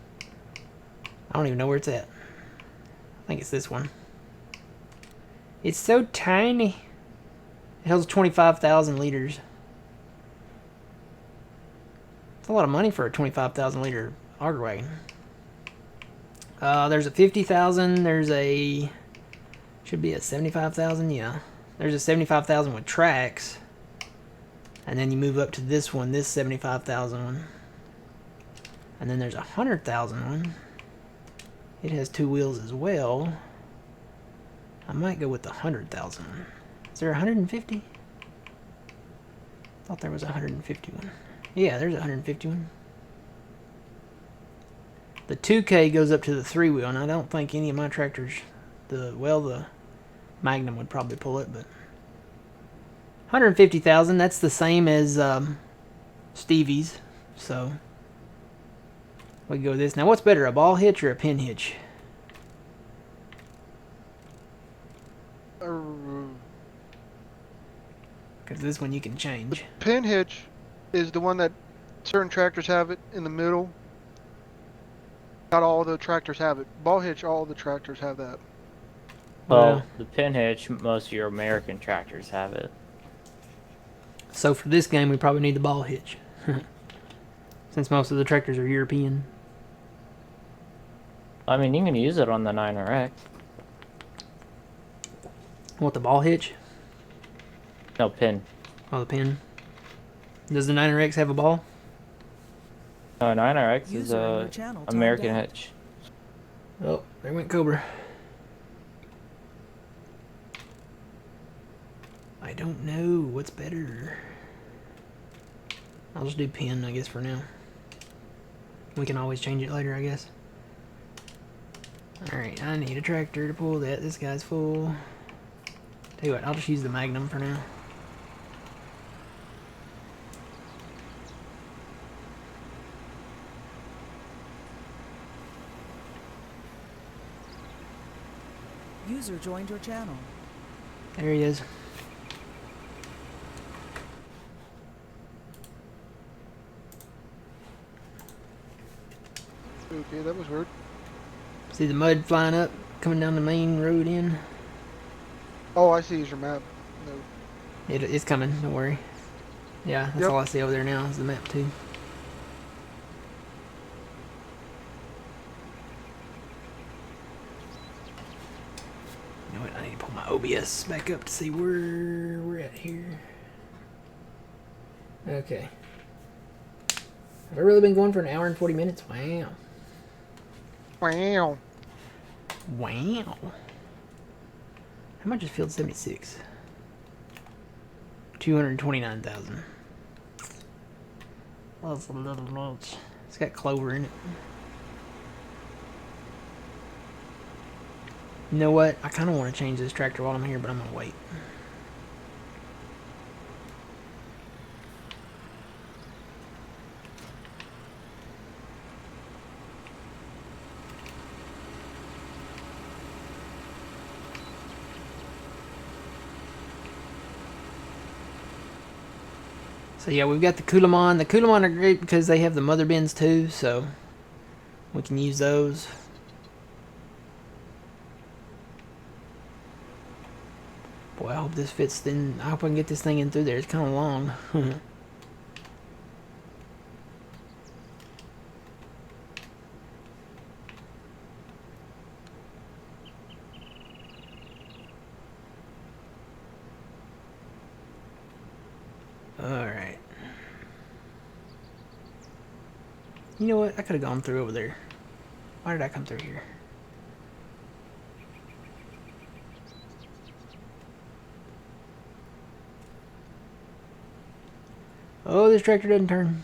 I don't even know where it's at. I think it's this one. It's so tiny. It holds 25,000 liters. It's a lot of money for a 25,000 liter auger wagon. There's a 50,000. There's a... Should be a 75,000. Yeah. There's a 75,000 with tracks. And then you move up to this one. This 75,000 one. And then there's a 100,000 one. It has 2 wheels as well. I might go with the 100,000 one. Is there a 150? Thought there was a 151. Yeah, there's a 151. The 2K goes up to the 3-wheel, and I don't think any of my tractors, the Magnum would probably pull it, but 150,000. That's the same as Stevie's, so we go with this. Now, what's better, a ball hitch or a pin hitch? Because this one you can change. Pin hitch is the one that certain tractors have it in the middle. Not all the tractors have it. Ball hitch, all the tractors have that. Well, the pin hitch, most of your American tractors have it. So for this game, we probably need the ball hitch. Since most of the tractors are European. I mean, you can use it on the 9RX. What, the ball hitch? No, pin. Oh, the pin. Does the 9RX have a ball? No, 9RX is User in your a channel timed American out. hitch. Oh, there went Cobra. I don't know what's better. I'll just do pin, I guess, for now. We can always change it later, I guess. Alright, I need a tractor to pull that. This guy's full. Tell you what, I'll just use the Magnum for now. User joined your channel. There he is. Okay, that was weird. See the mud flying up, coming down the main road in? Oh, I see. Is your map? No. It's coming, don't worry. Yeah, that's Yep. all I see over there now is the map too. You know what, I need to pull my OBS back up to see where we're at here. Okay. Have I really been going for an hour and 40 minutes? Wow. Wow. Wow. How much is Field 76? 229,000. That's a little much. It's got clover in it. You know what? I kind of want to change this tractor while I'm here, but I'm going to wait. So yeah, we've got the Kulamon. The Kulamon are great because they have the mother bins too, so we can use those. Boy, I hope this fits in. I hope I can get this thing in through there. It's kind of long. Alright. You know what? I could have gone through over there. Why did I come through here? Oh, this tractor doesn't turn.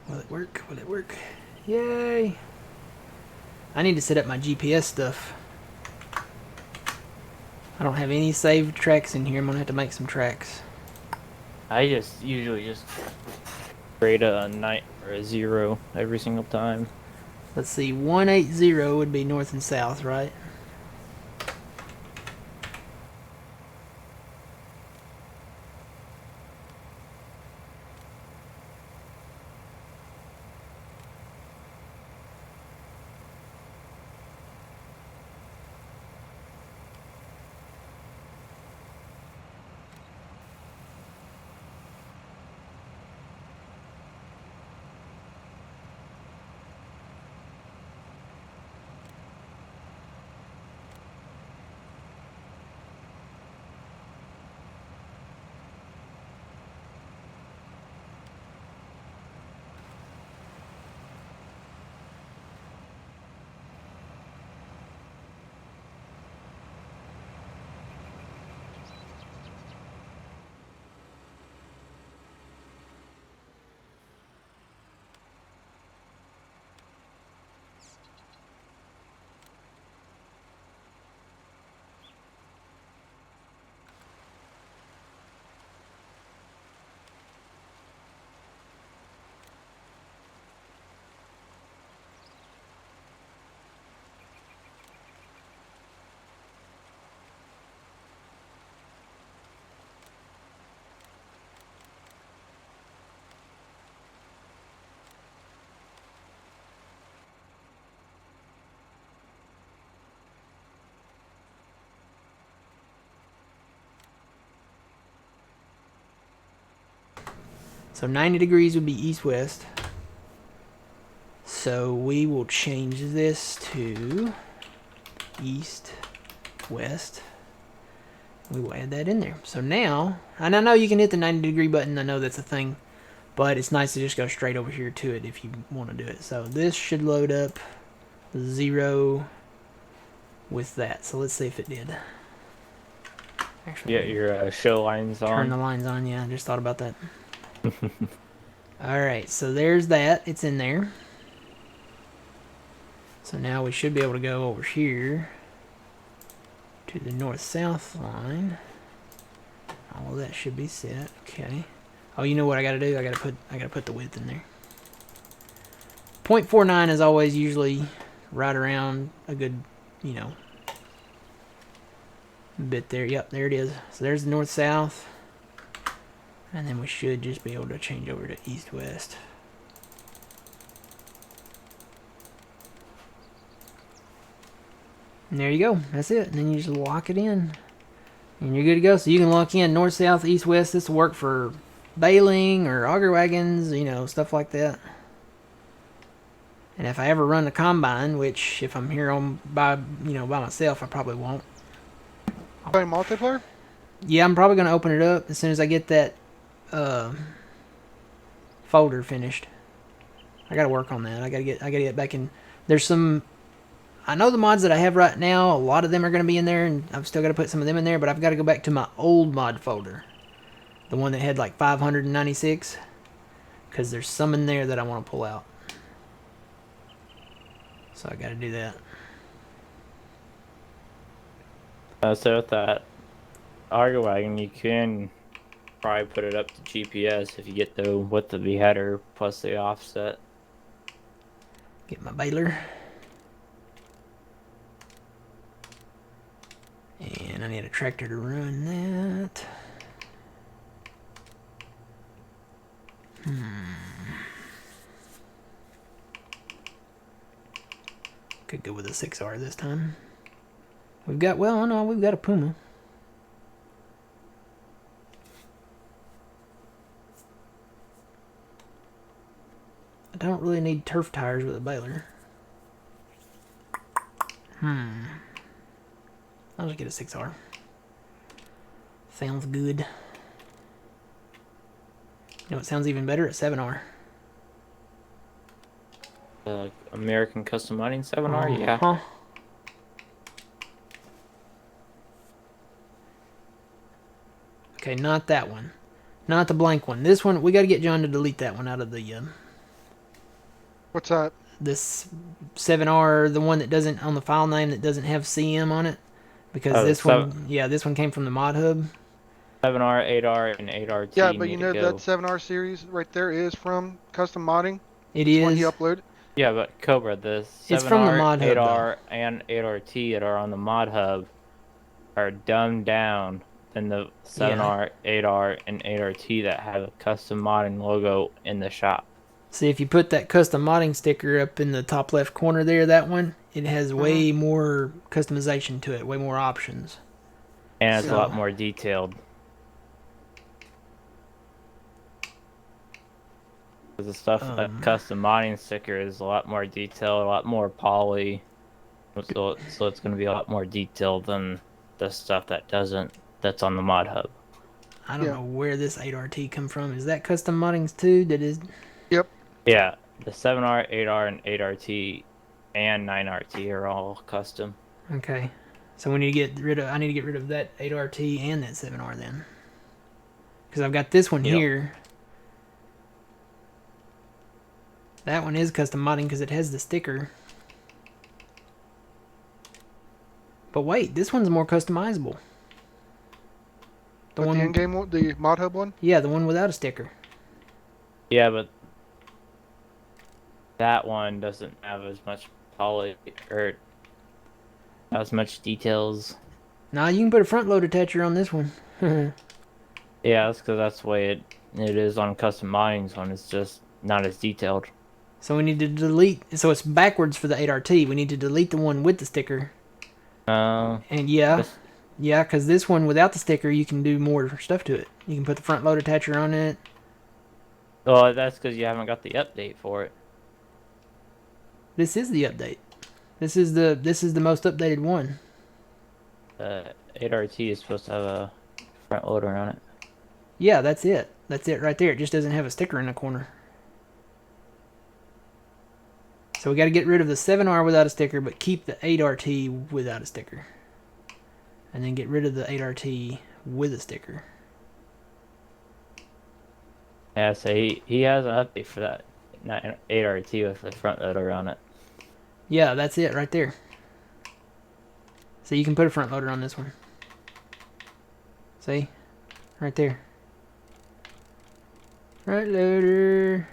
Will it work? Will it work? Yay! I need to set up my GPS stuff. I don't have any saved tracks in here. I'm gonna have to make some tracks. I just usually just create a 9 or a 0 every single time. Let's see, 180 would be north and south, right? So 90 degrees would be east-west. So we will change this to east-west. We will add that in there. So now, and I know you can hit the 90-degree button. I know that's a thing. But it's nice to just go straight over here to it if you want to do it. So this should load up 0 with that. So let's see if it did. Actually, Get your show lines on. turn the lines on. Yeah, I just thought about that. Alright, so there's that. It's in there. So now we should be able to go over here to the north-south line. All of that should be set. Okay. Oh, you know what I gotta do? I gotta put the width in there. 0.49 is always usually right around a good, you know, bit there. Yep, there it is. So there's the north-south. And then we should just be able to change over to east-west. And there you go. That's it. And then you just lock it in. And you're good to go. So you can lock in north, south, east, west. This will work for baling or auger wagons, you know, stuff like that. And if I ever run the combine, which if I'm here by myself, I probably won't. Playing multiplayer? Yeah, I'm probably gonna open it up as soon as I get that folder finished. I gotta work on that. I gotta get back in. There's some. I know the mods that I have right now. A lot of them are gonna be in there, and I've still got to put some of them in there. But I've got to go back to my old mod folder, the one that had like 596, because there's some in there that I want to pull out. So I got to do that. So with that auger wagon, you can probably put it up to GPS if you get the width of the header plus the offset. Get my baler. And I need a tractor to run that. Could go with a 6R this time. We've got a Puma. I don't really need turf tires with a baler. I'll just get a 6R. Sounds good. You know what sounds even better? A 7R. American Custom Mining 7R, yeah. Huh? Okay, not that one. Not the blank one. This one, we got to get John to delete that one out of the... What's that? this 7R, the one that doesn't, on the file name, that doesn't have CM on it. Because this one, this one came from the mod hub. 7R, 8R, and 8RT. Yeah, but you know that 7R series right there is from Custom Modding? It It's is. one he uploaded? Yeah, but Cobra, the 7R, It's from the mod hub, 8R, and 8RT that are on the mod hub are dumbed down than the 7R, 8R, and 8RT that have a custom modding logo in the shop. See, if you put that custom modding sticker up in the top left corner there, that one, it has way more customization to it, way more options. And it's a lot more detailed. The stuff that custom modding sticker is a lot more detailed, a lot more poly. So it's going to be a lot more detailed than the stuff that's on the mod hub. I don't know where this 8RT come from. Is that custom moddings too? That is. Yep. Yeah, the 7R, 8R, and 8RT and 9RT are all custom. Okay. So we need to get rid of. I need to get rid of that 8RT and that 7R then. Because I've got this one here. That one is custom modding because it has the sticker. But wait, this one's more customizable. The in-game one, the mod hub one? Yeah, the one without a sticker. Yeah, but that one doesn't have as much poly or as much details. Nah, you can put a front load attacher on this one. Yeah, that's because that's the way it is on custom modding's one. It's just not as detailed. So we need to delete. So it's backwards for the 8RT. We need to delete the one with the sticker. And because this one without the sticker, you can do more stuff to it. You can put the front load attacher on it. Well, that's because you haven't got the update for it. This is the update. This is the most updated one. 8RT is supposed to have a front loader on it. Yeah, that's it. That's it right there. It just doesn't have a sticker in the corner. So we got to get rid of the 7R without a sticker, but keep the 8RT without a sticker. And then get rid of the 8RT with a sticker. Yeah, so he has an update for that 8RT with the front loader on it. Yeah, that's it right there. So you can put a front loader on this one. See? Right there. Front loader.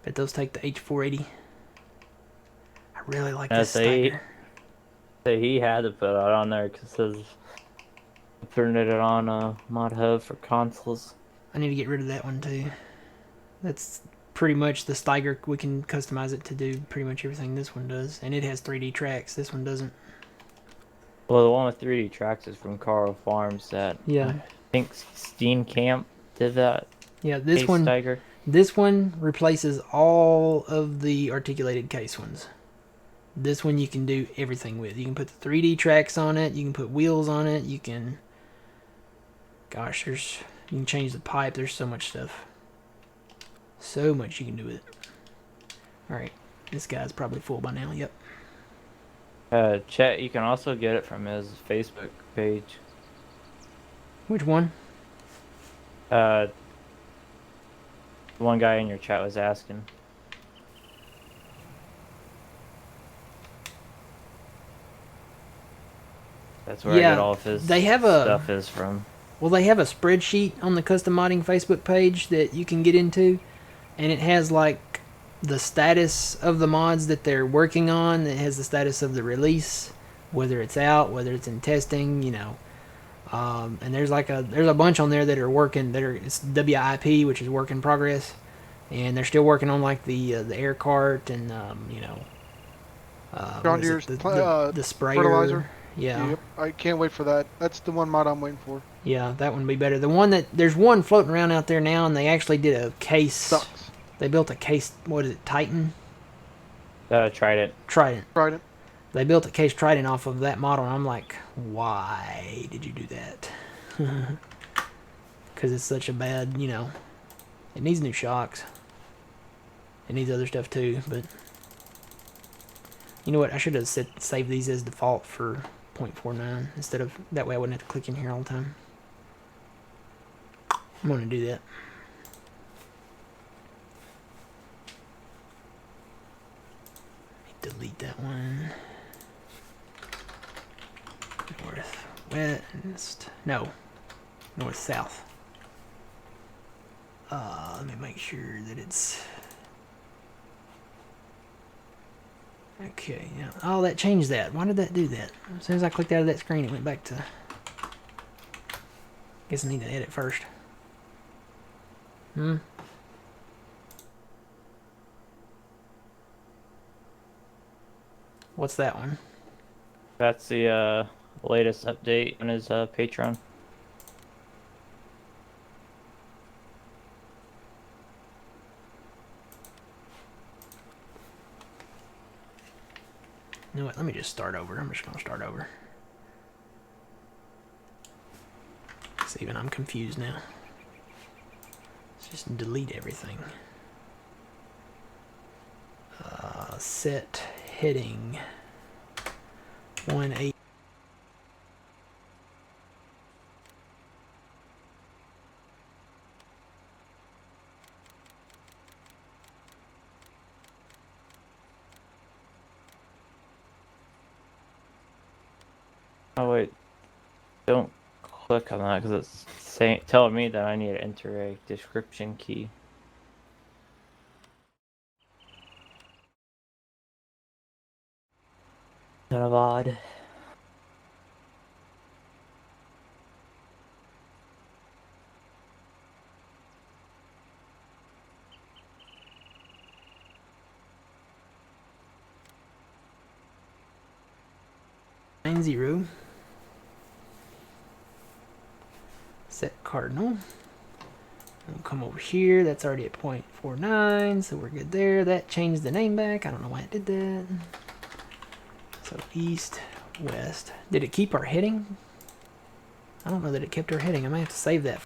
Bet those take the H480. I really like this Steiger. So he had to put it on there because putting it on a mod hub for consoles. I need to get rid of that one too. That's pretty much the Steiger. We can customize it to do pretty much everything this one does. And it has 3D tracks. This one doesn't. Well, the one with 3D tracks is from Carl Farms that Yeah. I think Steenkamp did that. Yeah, this Case one Steiger. This one replaces all of the articulated case ones. This one you can do everything with. You can put the 3D tracks on it. You can put wheels on it. You can... Gosh, you can change the pipe. There's so much stuff. So much you can do with it. Alright, this guy's probably full by now. Yep. Chet, you can also get it from his Facebook page. Which one? One guy in your chat was asking. That's where I get all of his stuff is from. Well, they have a spreadsheet on the custom modding Facebook page that you can get into, and it has like the status of the mods that they're working on. It has the status of the release, whether it's out, whether it's in testing, you know. And there's a bunch on there that are working. It's WIP, which is work in progress, and they're still working on like the air cart and you know, John Deere's the sprayer. fertilizer. Yeah. Yep. I can't wait for that. That's the one mod I'm waiting for. Yeah, that one would be better. The one there's one floating around out there now, and they actually did a case. Sucks. They built a case. What is it? Titan. Trident. Trident. They built a case Trident off of that model, and I'm like, why did you do that? Because it's such a bad, you know. It needs new shocks. It needs other stuff too, but you know what? I should have saved these as default for 0.49 instead of that way I wouldn't have to click in here all the time. I'm gonna do that. Delete that one. Northwest. No. North-south. Let me make sure that it's... Okay, yeah. Oh, that changed that. Why did that do that? As soon as I clicked out of that screen, it went back to... Guess I need to edit first. What's that one? That's the latest update on his Patreon. You know what? Let me just start over. I'm just going to start over. See, even I'm confused now. Let's just delete everything. Set heading 1.8. Oh wait, don't click on that because it's telling me that I need to enter a description key. Kind of odd. .90. Set cardinal. We'll come over here. That's already at 0.49, so we're good there. That changed the name back. I don't know why it did that. So east, west. Did it keep our heading? I don't know that it kept our heading. I might have to save that.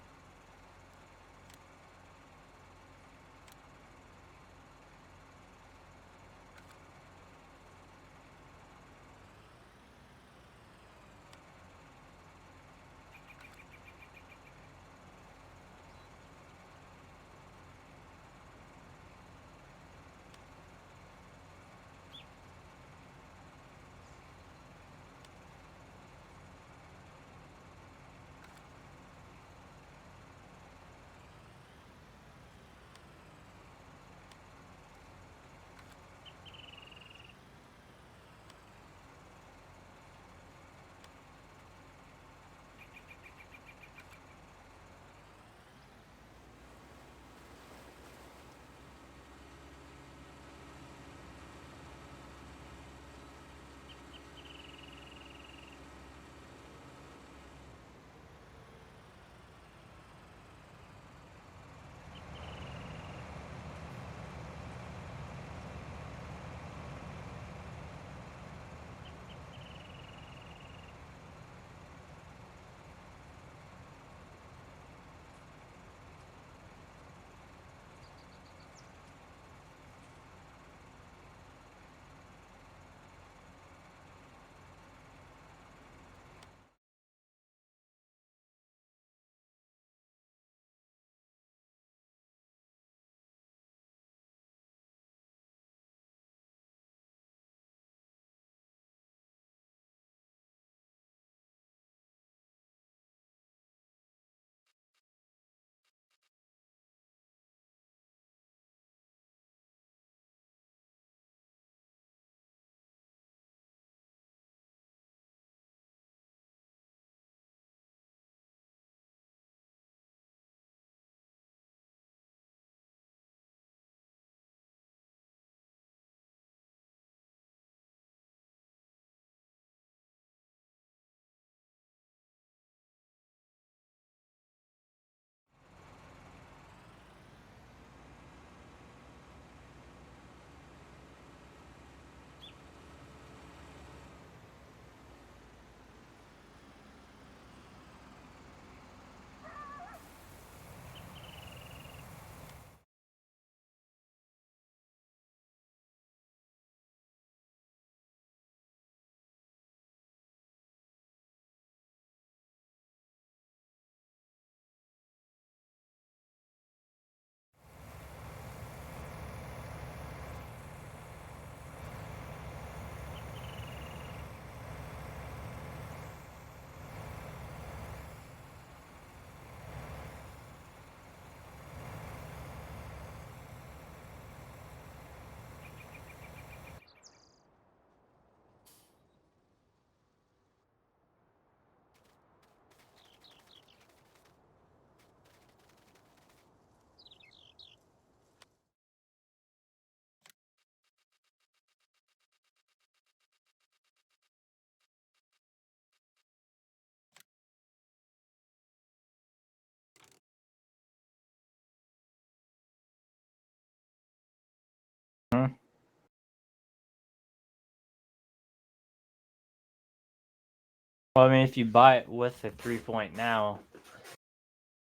Well, I mean, if you buy it with a 3-point now,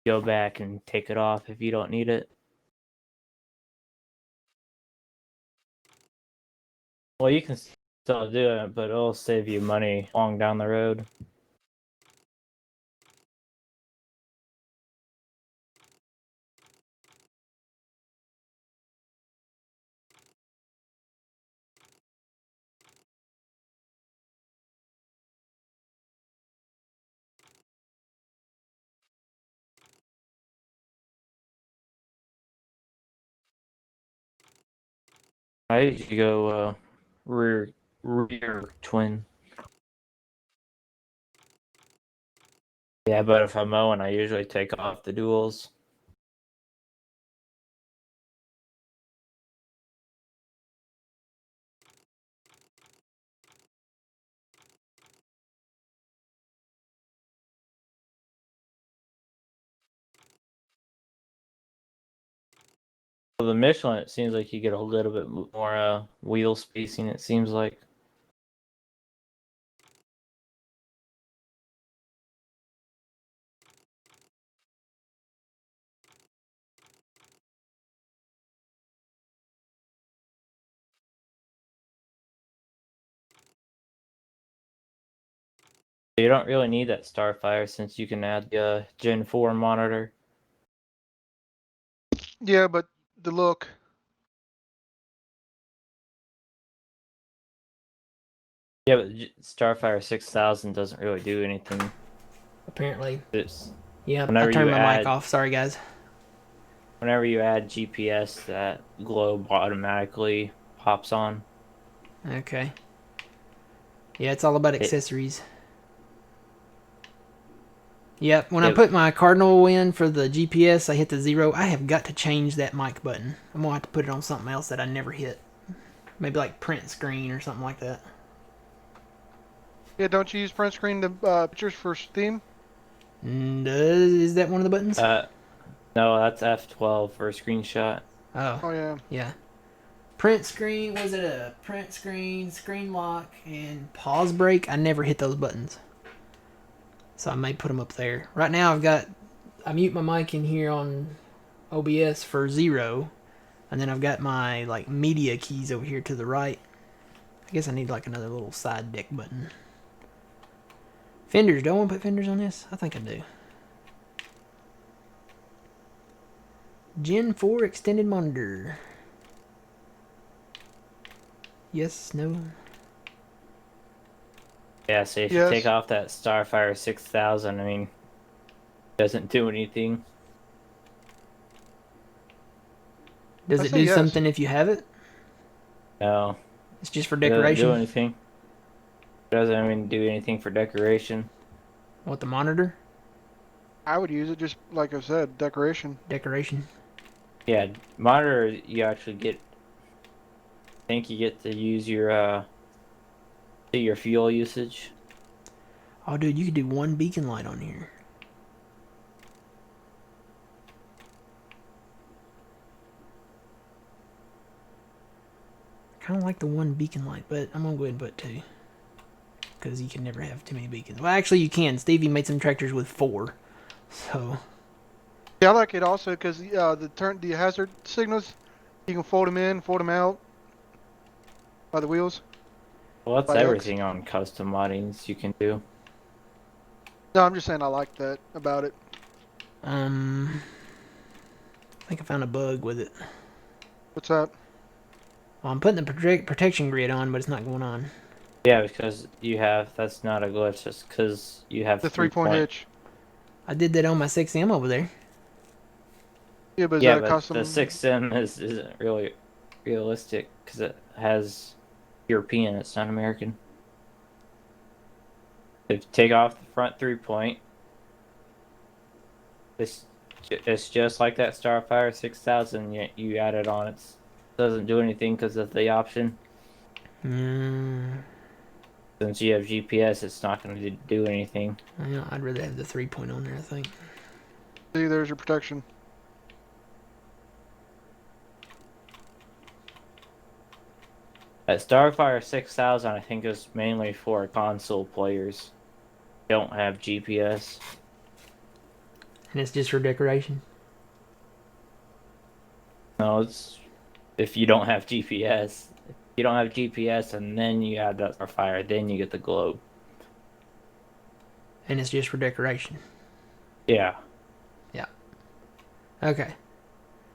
go back and take it off if you don't need it. Well, you can still do it, but it'll save you money long down the road. I usually go rear twin. Yeah, but if I'm mowing, I usually take off the duals. For the Michelin, it seems like you get a little bit more wheel spacing. It seems like. You don't really need that Starfire since you can add the Gen 4 monitor. Yeah, but the look. Yeah, but Starfire 6000 doesn't really do anything. Apparently. It's Yeah, I whenever turned you my mic add off. Sorry, guys. whenever you add GPS, that globe automatically pops on. Okay. Yeah, it's all about It, accessories. Yep, when I it, put my cardinal in for the GPS, I hit the 0. I have got to change that mic button. I'm going to have to put it on something else that I never hit. Maybe like print screen or something like that. Yeah, don't you use print screen the pictures for Steam? Is that one of the buttons? no, that's F12 for a screenshot. Oh, Oh yeah. yeah. Print screen, was it a print screen, screen lock, and pause break? I never hit those buttons. So I may put them up there. Right now I mute my mic in here on OBS for 0. And then I've got my like media keys over here to the right. I guess I need like another little side deck button. Fenders, do I want to put fenders on this? I think I do. Gen 4 extended monitor. Yes, no. Yeah, so if you Yes. take off that Starfire 6000, I mean, it doesn't do anything. Does I it say do yes. something if you have it? No, It's just for it doesn't do decoration. anything. It doesn't even do anything for decoration. What, the monitor? I would use it just like I said, decoration. Decoration. Yeah, monitor, you actually get, I think you get to use see your fuel usage. Oh, dude, you could do one beacon light on here. I kind of like the one beacon light, but I'm going to go ahead and put 2. Because you can never have too many beacons. Well, actually, you can. Stevie made some tractors with 4. So, Yeah, I like it also because the hazard signals, you can fold them in, fold them out by the wheels. Well, that's By X. everything on custom moddings you can do. No, I'm just saying I like that about it. I think I found a bug with it. What's that? Well, I'm putting the protection grid on, but it's not going on. Yeah, because that's not a glitch, just because you have The 3-point. hitch. I did that on my 6M over there. Yeah, but is Yeah, that a but custom? the 6M isn't really realistic because it has European, it's not American. If you take off the front 3-point, it's just like that Starfire 6000 you added on. It doesn't do anything because of the option. Mm, Since you have GPS, it's not going to do anything. I'd rather have the 3-point on there, I think. See, there's your protection. That Starfire 6000, I think, is mainly for console players. don't have GPS. And it's just for decoration. No, it's if you don't have GPS. If you don't have GPS and then you add that starfire, then you get the globe. And it's just for decoration. Yeah. Yeah. Okay.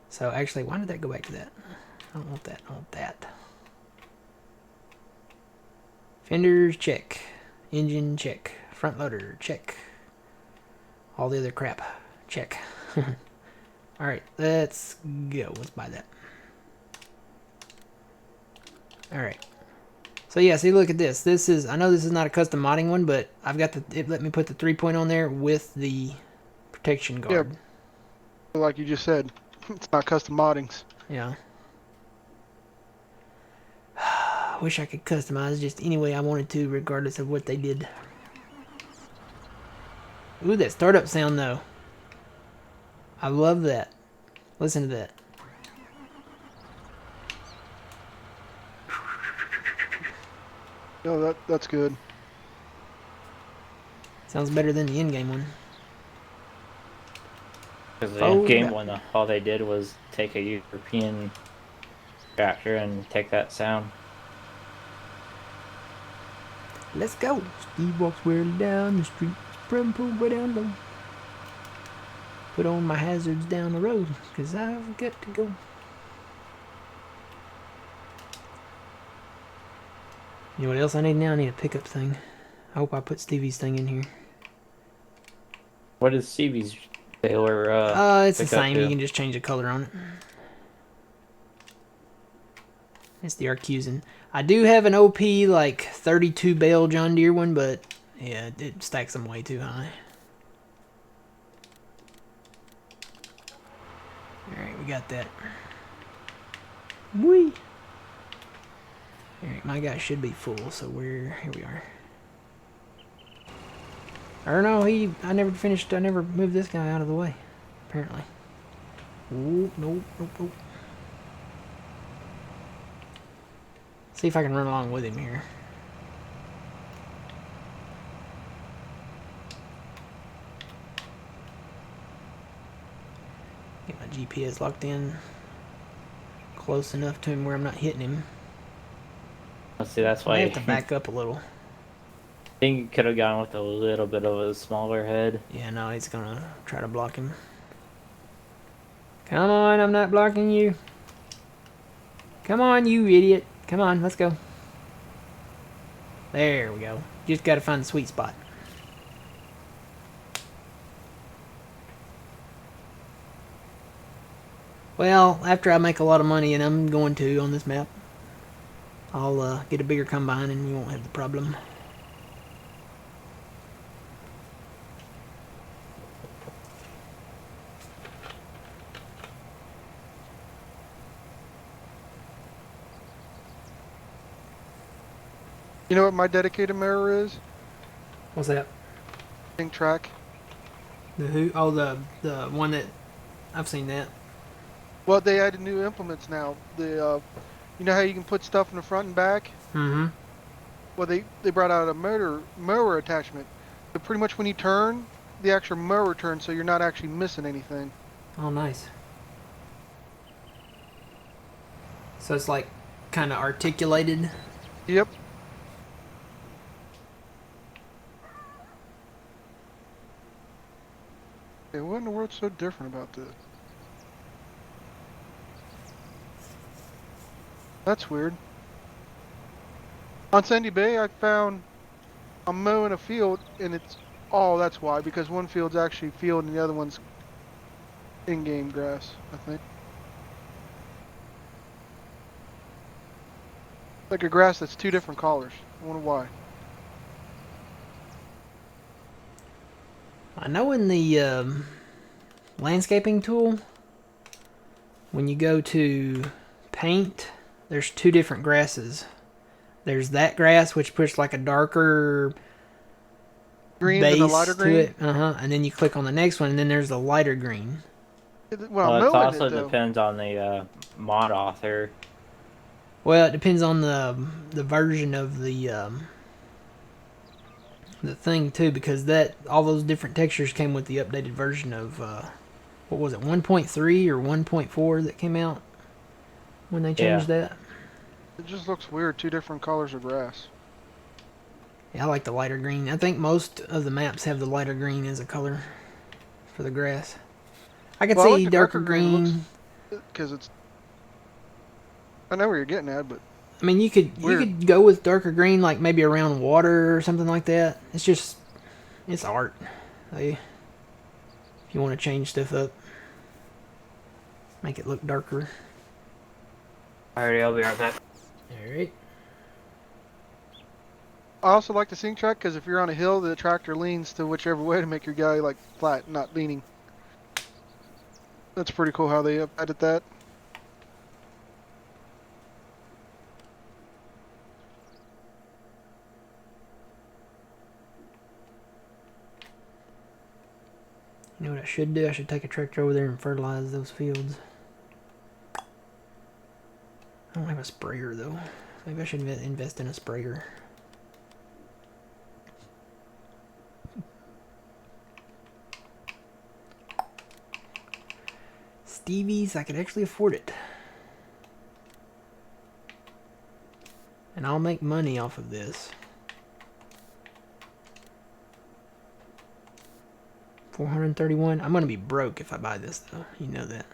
So actually, why did that go back to that? I don't want that. I want that. Fenders, check. Engine, check. Front loader, check. All the other crap, check. Alright, let's go. Let's buy that. Alright. So yeah, see, look at this. This is, I know this is not a custom modding one, but I've got the, it let me put the 3-point on there with the protection guard. Like you just said, it's not custom moddings. Yeah. I wish I could customize just any way I wanted to, regardless of what they did. Ooh, that startup sound though. I love that. Listen to that. No, that's good. Sounds better than the in-game one. Because the Oh, game yeah. one, all they did was take a European tractor and take that sound. Let's go. Steve walks wearily down the street. From pull way down low. Put on my hazards down the road, cause I've got to go. You know what else I need now? I need a pickup thing. I hope I put Stevie's thing in here. What is Stevie's Taylor? It's the pick up same. to? You can just change the color on it. It's the Arcusin. I do have an OP like 32 bale John Deere one, but yeah, it stacks them way too high. Alright, we got that. Whee! Alright, my guy should be full, so here we are. Or no, I never moved this guy out of the way, apparently. Nope, nope, nope, nope. See if I can run along with him here. Get my GPS locked in close enough to him where I'm not hitting him. Let's see, that's I why have to back up a little. I think you could have gone with a little bit of a smaller head. Yeah, no, he's gonna try to block him. Come on, I'm not blocking you. Come on, you idiot. Come on, let's go. There we go. Just gotta find the sweet spot. Well, after I make a lot of money, and I'm going to on this map, I'll get a bigger combine and you won't have the problem. You know what my dedicated mirror is? What's that? Think track. The who? Oh, the one that I've seen that. Well, they added new implements now. You know how you can put stuff in the front and back? Mm-hmm. Well, they brought out a mower attachment. So pretty much when you turn, the actual mower turns, so you're not actually missing anything. Oh, nice. So it's like kind of articulated. Yep. Hey, what in the world's so different about this? That's weird. On Sandy Bay, I found I'm mowing a field, and it's that's why, because one field's actually field and the other one's in-game grass, I think. Like a grass that's two different colors. I wonder why. I know in the landscaping tool, when you go to paint, there's two different grasses. There's that grass, which puts like a darker Green base and a lighter to green? it. And then you click on the next one, and then there's the lighter green. Well, Well, I'm it mowing also it, though. depends on the mod author. Well, it depends on the version of the the thing too, because that all those different textures came with the updated version of what was it, 1.3 or 1.4 that came out when they changed that. It just looks weird. Two different colors of grass. Yeah, I like the lighter green. I think most of the maps have the lighter green as a color for the grass. I could Well, I see like the darker darker green. green. Looks because it's. I know where you're getting at, but I mean, you could go with darker green, like maybe around water or something like that. It's art. If you want to change stuff up, make it look darker. Alrighty, I'll be right back. All right. I also like the sync track because if you're on a hill, the tractor leans to whichever way to make your guy like flat, not leaning. That's pretty cool how they added that. You know what I should do? I should take a tractor over there and fertilize those fields. I don't have a sprayer though. Maybe I should invest in a sprayer. Stevie's, I could actually afford it. And I'll make money off of this. 431. I'm gonna be broke if I buy this though. You know that.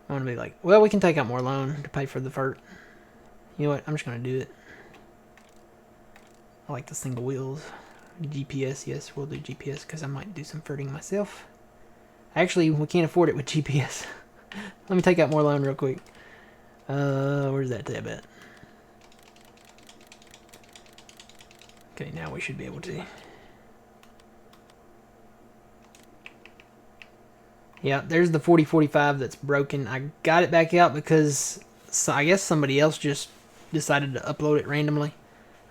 I'm gonna be like, well, we can take out more loan to pay for the fert. You know what? I'm just gonna do it. I like the single wheels. GPS, yes, we'll do GPS because I might do some ferting myself. Actually, we can't afford it with GPS. Let me take out more loan real quick. Where's that tab at? Okay, now we should be able to. Yeah, there's the 4045 that's broken. I got it back out because I guess somebody else just decided to upload it randomly.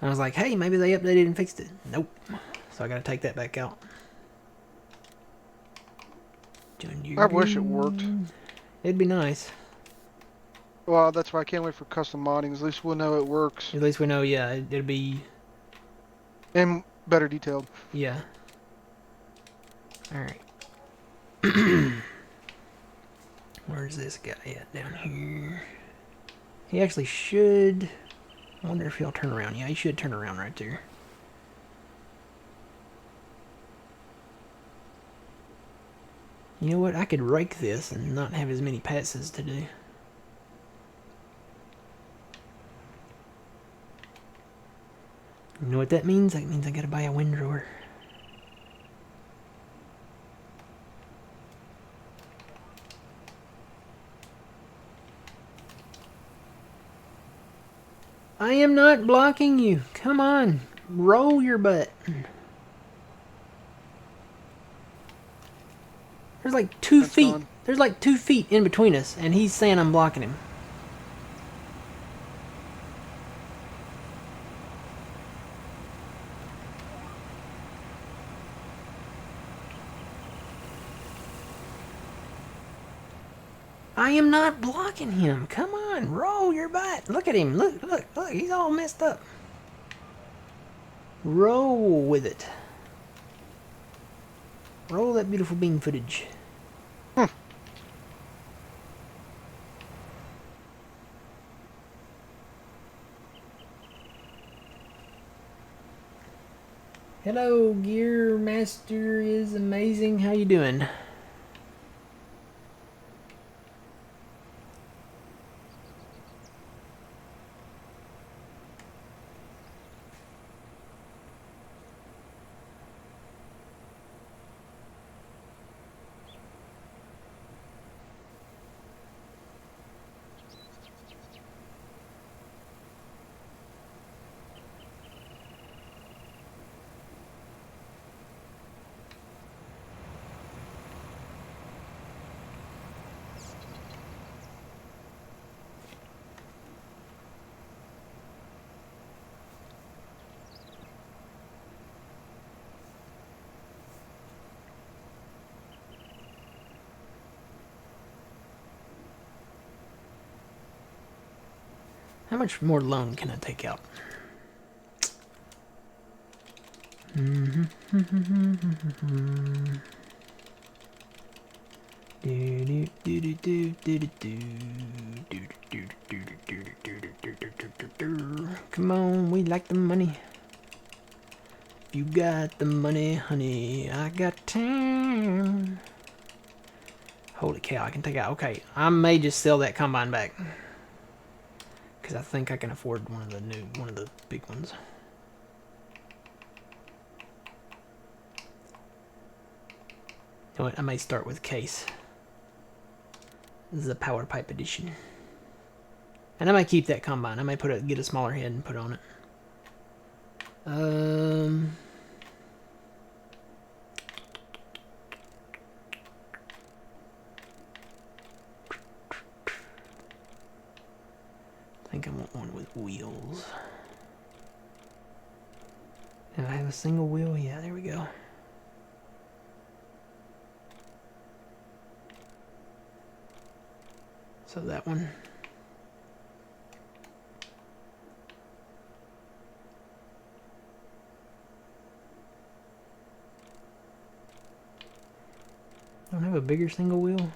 And I was like, hey, maybe they updated and fixed it. Nope. So I gotta take that back out. I wish it worked. It'd be nice. Well, that's why I can't wait for custom modding. At least we'll know it works. At least we know, yeah, it'll be... And better detailed. Yeah. Alright. Where's this guy at? Down here. He actually should... I wonder if he'll turn around. Yeah, he should turn around right there. You know what? I could rake this and not have as many passes to do. You know what that means? That means I gotta buy a windrower. I am not blocking you. Come on. Roll your butt. There's like 2 That's feet. gone. There's like 2 feet in between us, and he's saying I'm blocking him. I am not blocking him. Come on, roll your butt. Look at him. Look, look, look. He's all messed up. Roll with it. Roll that beautiful bean footage. Hello, Gear Master is amazing. How you doing? How much more loan can I take out? Come on, we like the money. You got the money, honey. I got time. Holy cow, I can take out. Okay, I may just sell that combine back. Because I think I can afford one of the big ones. You know what? I may start with case. This is a power pipe edition. And I might keep that combine. I might get a smaller head and put it on it. I think I want one with wheels. Do I have a single wheel? Yeah, there we go. So that one. Don't have a bigger single wheel?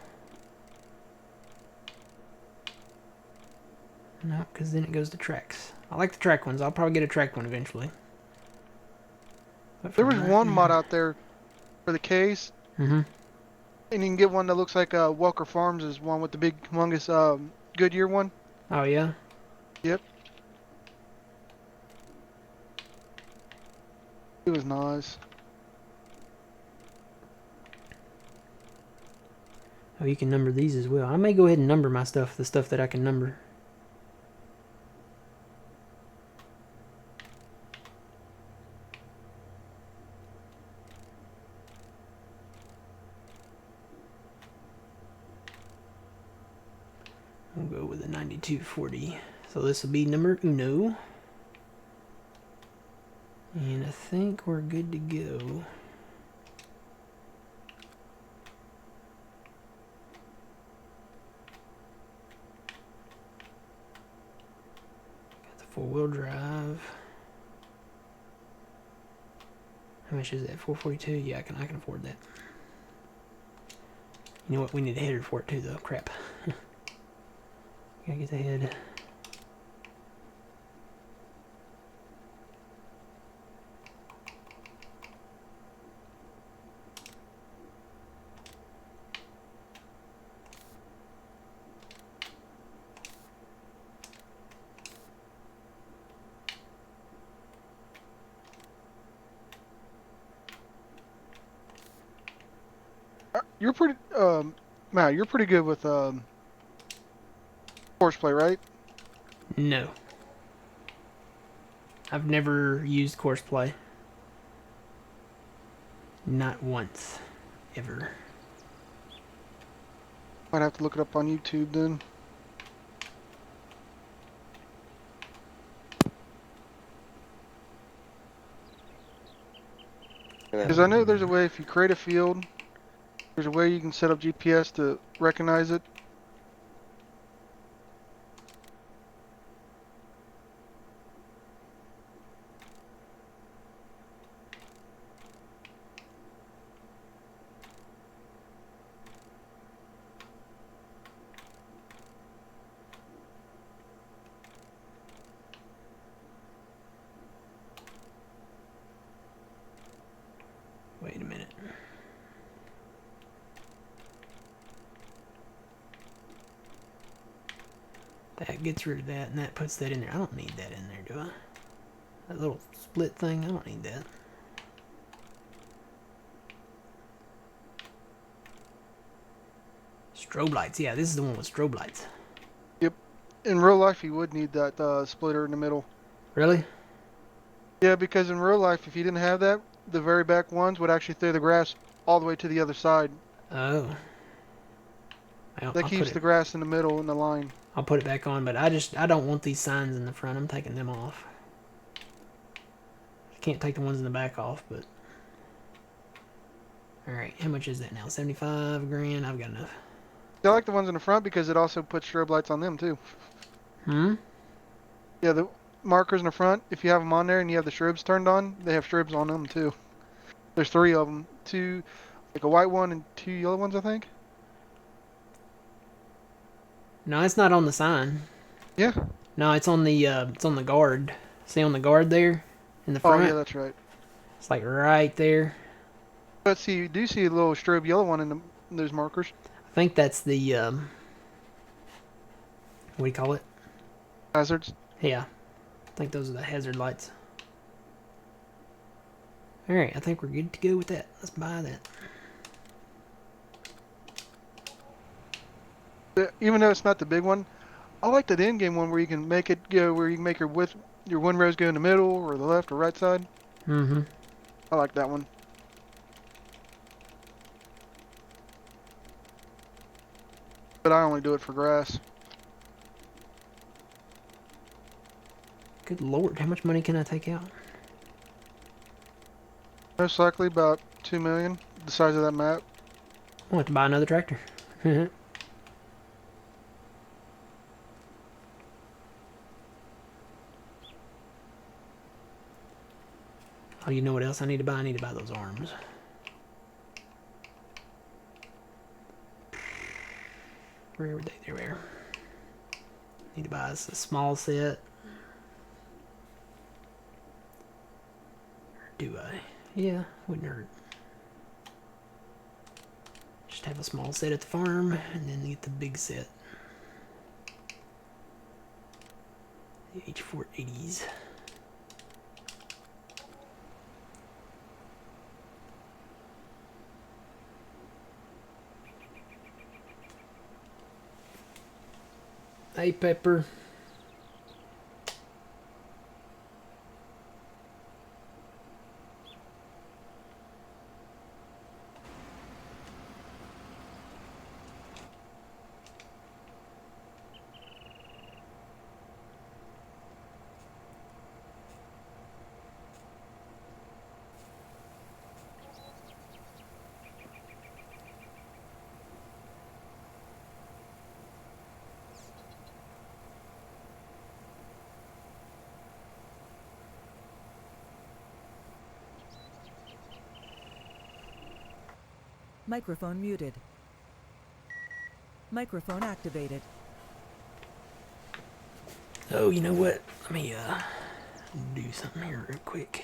No, because then it goes to tracks. I like the track ones. I'll probably get a track one eventually. There was one mod out there for the case. Mm-hmm. And you can get one that looks like Welker Farms is one with the big humongous Goodyear one. Oh, yeah? Yep. It was nice. Oh, you can number these as well. I may go ahead and number my stuff, the stuff that I can number. We'll go with a 9240. So this will be number uno. And I think we're good to go. Got the four-wheel drive. How much is that? 442? Yeah, I can afford that. You know what? We need a header for it too, though. Crap. Gotta get the head. You're pretty, Matt, you're pretty good with horseplay, right? No. I've never used courseplay. Not once. Ever. Might have to look it up on YouTube then. Because I know there's a way if you create a field, there's a way you can set up GPS to recognize it. Wait a minute. That gets rid of that, and that puts that in there. I don't need that in there, do I? That little split thing, I don't need that. Strobe lights, yeah, this is the one with strobe lights. Yep. In real life, you would need that splitter in the middle. Really? Yeah, because in real life, if you didn't have that, the very back ones would actually throw the grass all the way to the other side. Oh. That keeps the grass in the middle in the line. I'll put it back on, but I don't want these signs in the front. I'm taking them off. I can't take the ones in the back off, but... Alright, how much is that now? 75 grand? I've got enough. I like the ones in the front because it also puts strobe lights on them too. Hmm? Yeah, the markers in the front, if you have them on there and you have the strobes turned on, they have strobes on them too. There's 3 of them. 2, like a white one and 2 yellow ones, I think. No, it's not on the sign. Yeah. No, it's on the guard. See on the guard there in the Oh, yeah, front? that's right. It's like right there. But see, you do see a little strobe yellow one in those markers. I think that's the what do you call it? Hazards. Yeah. I think those are the hazard lights. Alright, I think we're good to go with that. Let's buy that. Even though it's not the big one, I like that in-game one where you can make it go where you can make your windrows go in the middle or the left or right side. Mm-hmm. I like that one. But I only do it for grass. Good lord, how much money can I take out? Most likely about 2 million, the size of that map. I'll have to buy another tractor. Oh, you know what else I need to buy? I need to buy those arms. Where were they? There we are. Need to buy us a small set. Or do I? Yeah, wouldn't hurt. Just have a small set at the farm, and then get the big set. The H480s. Hey, Pepper. Microphone muted. Microphone activated. Oh, you know what? Let me do something here real quick.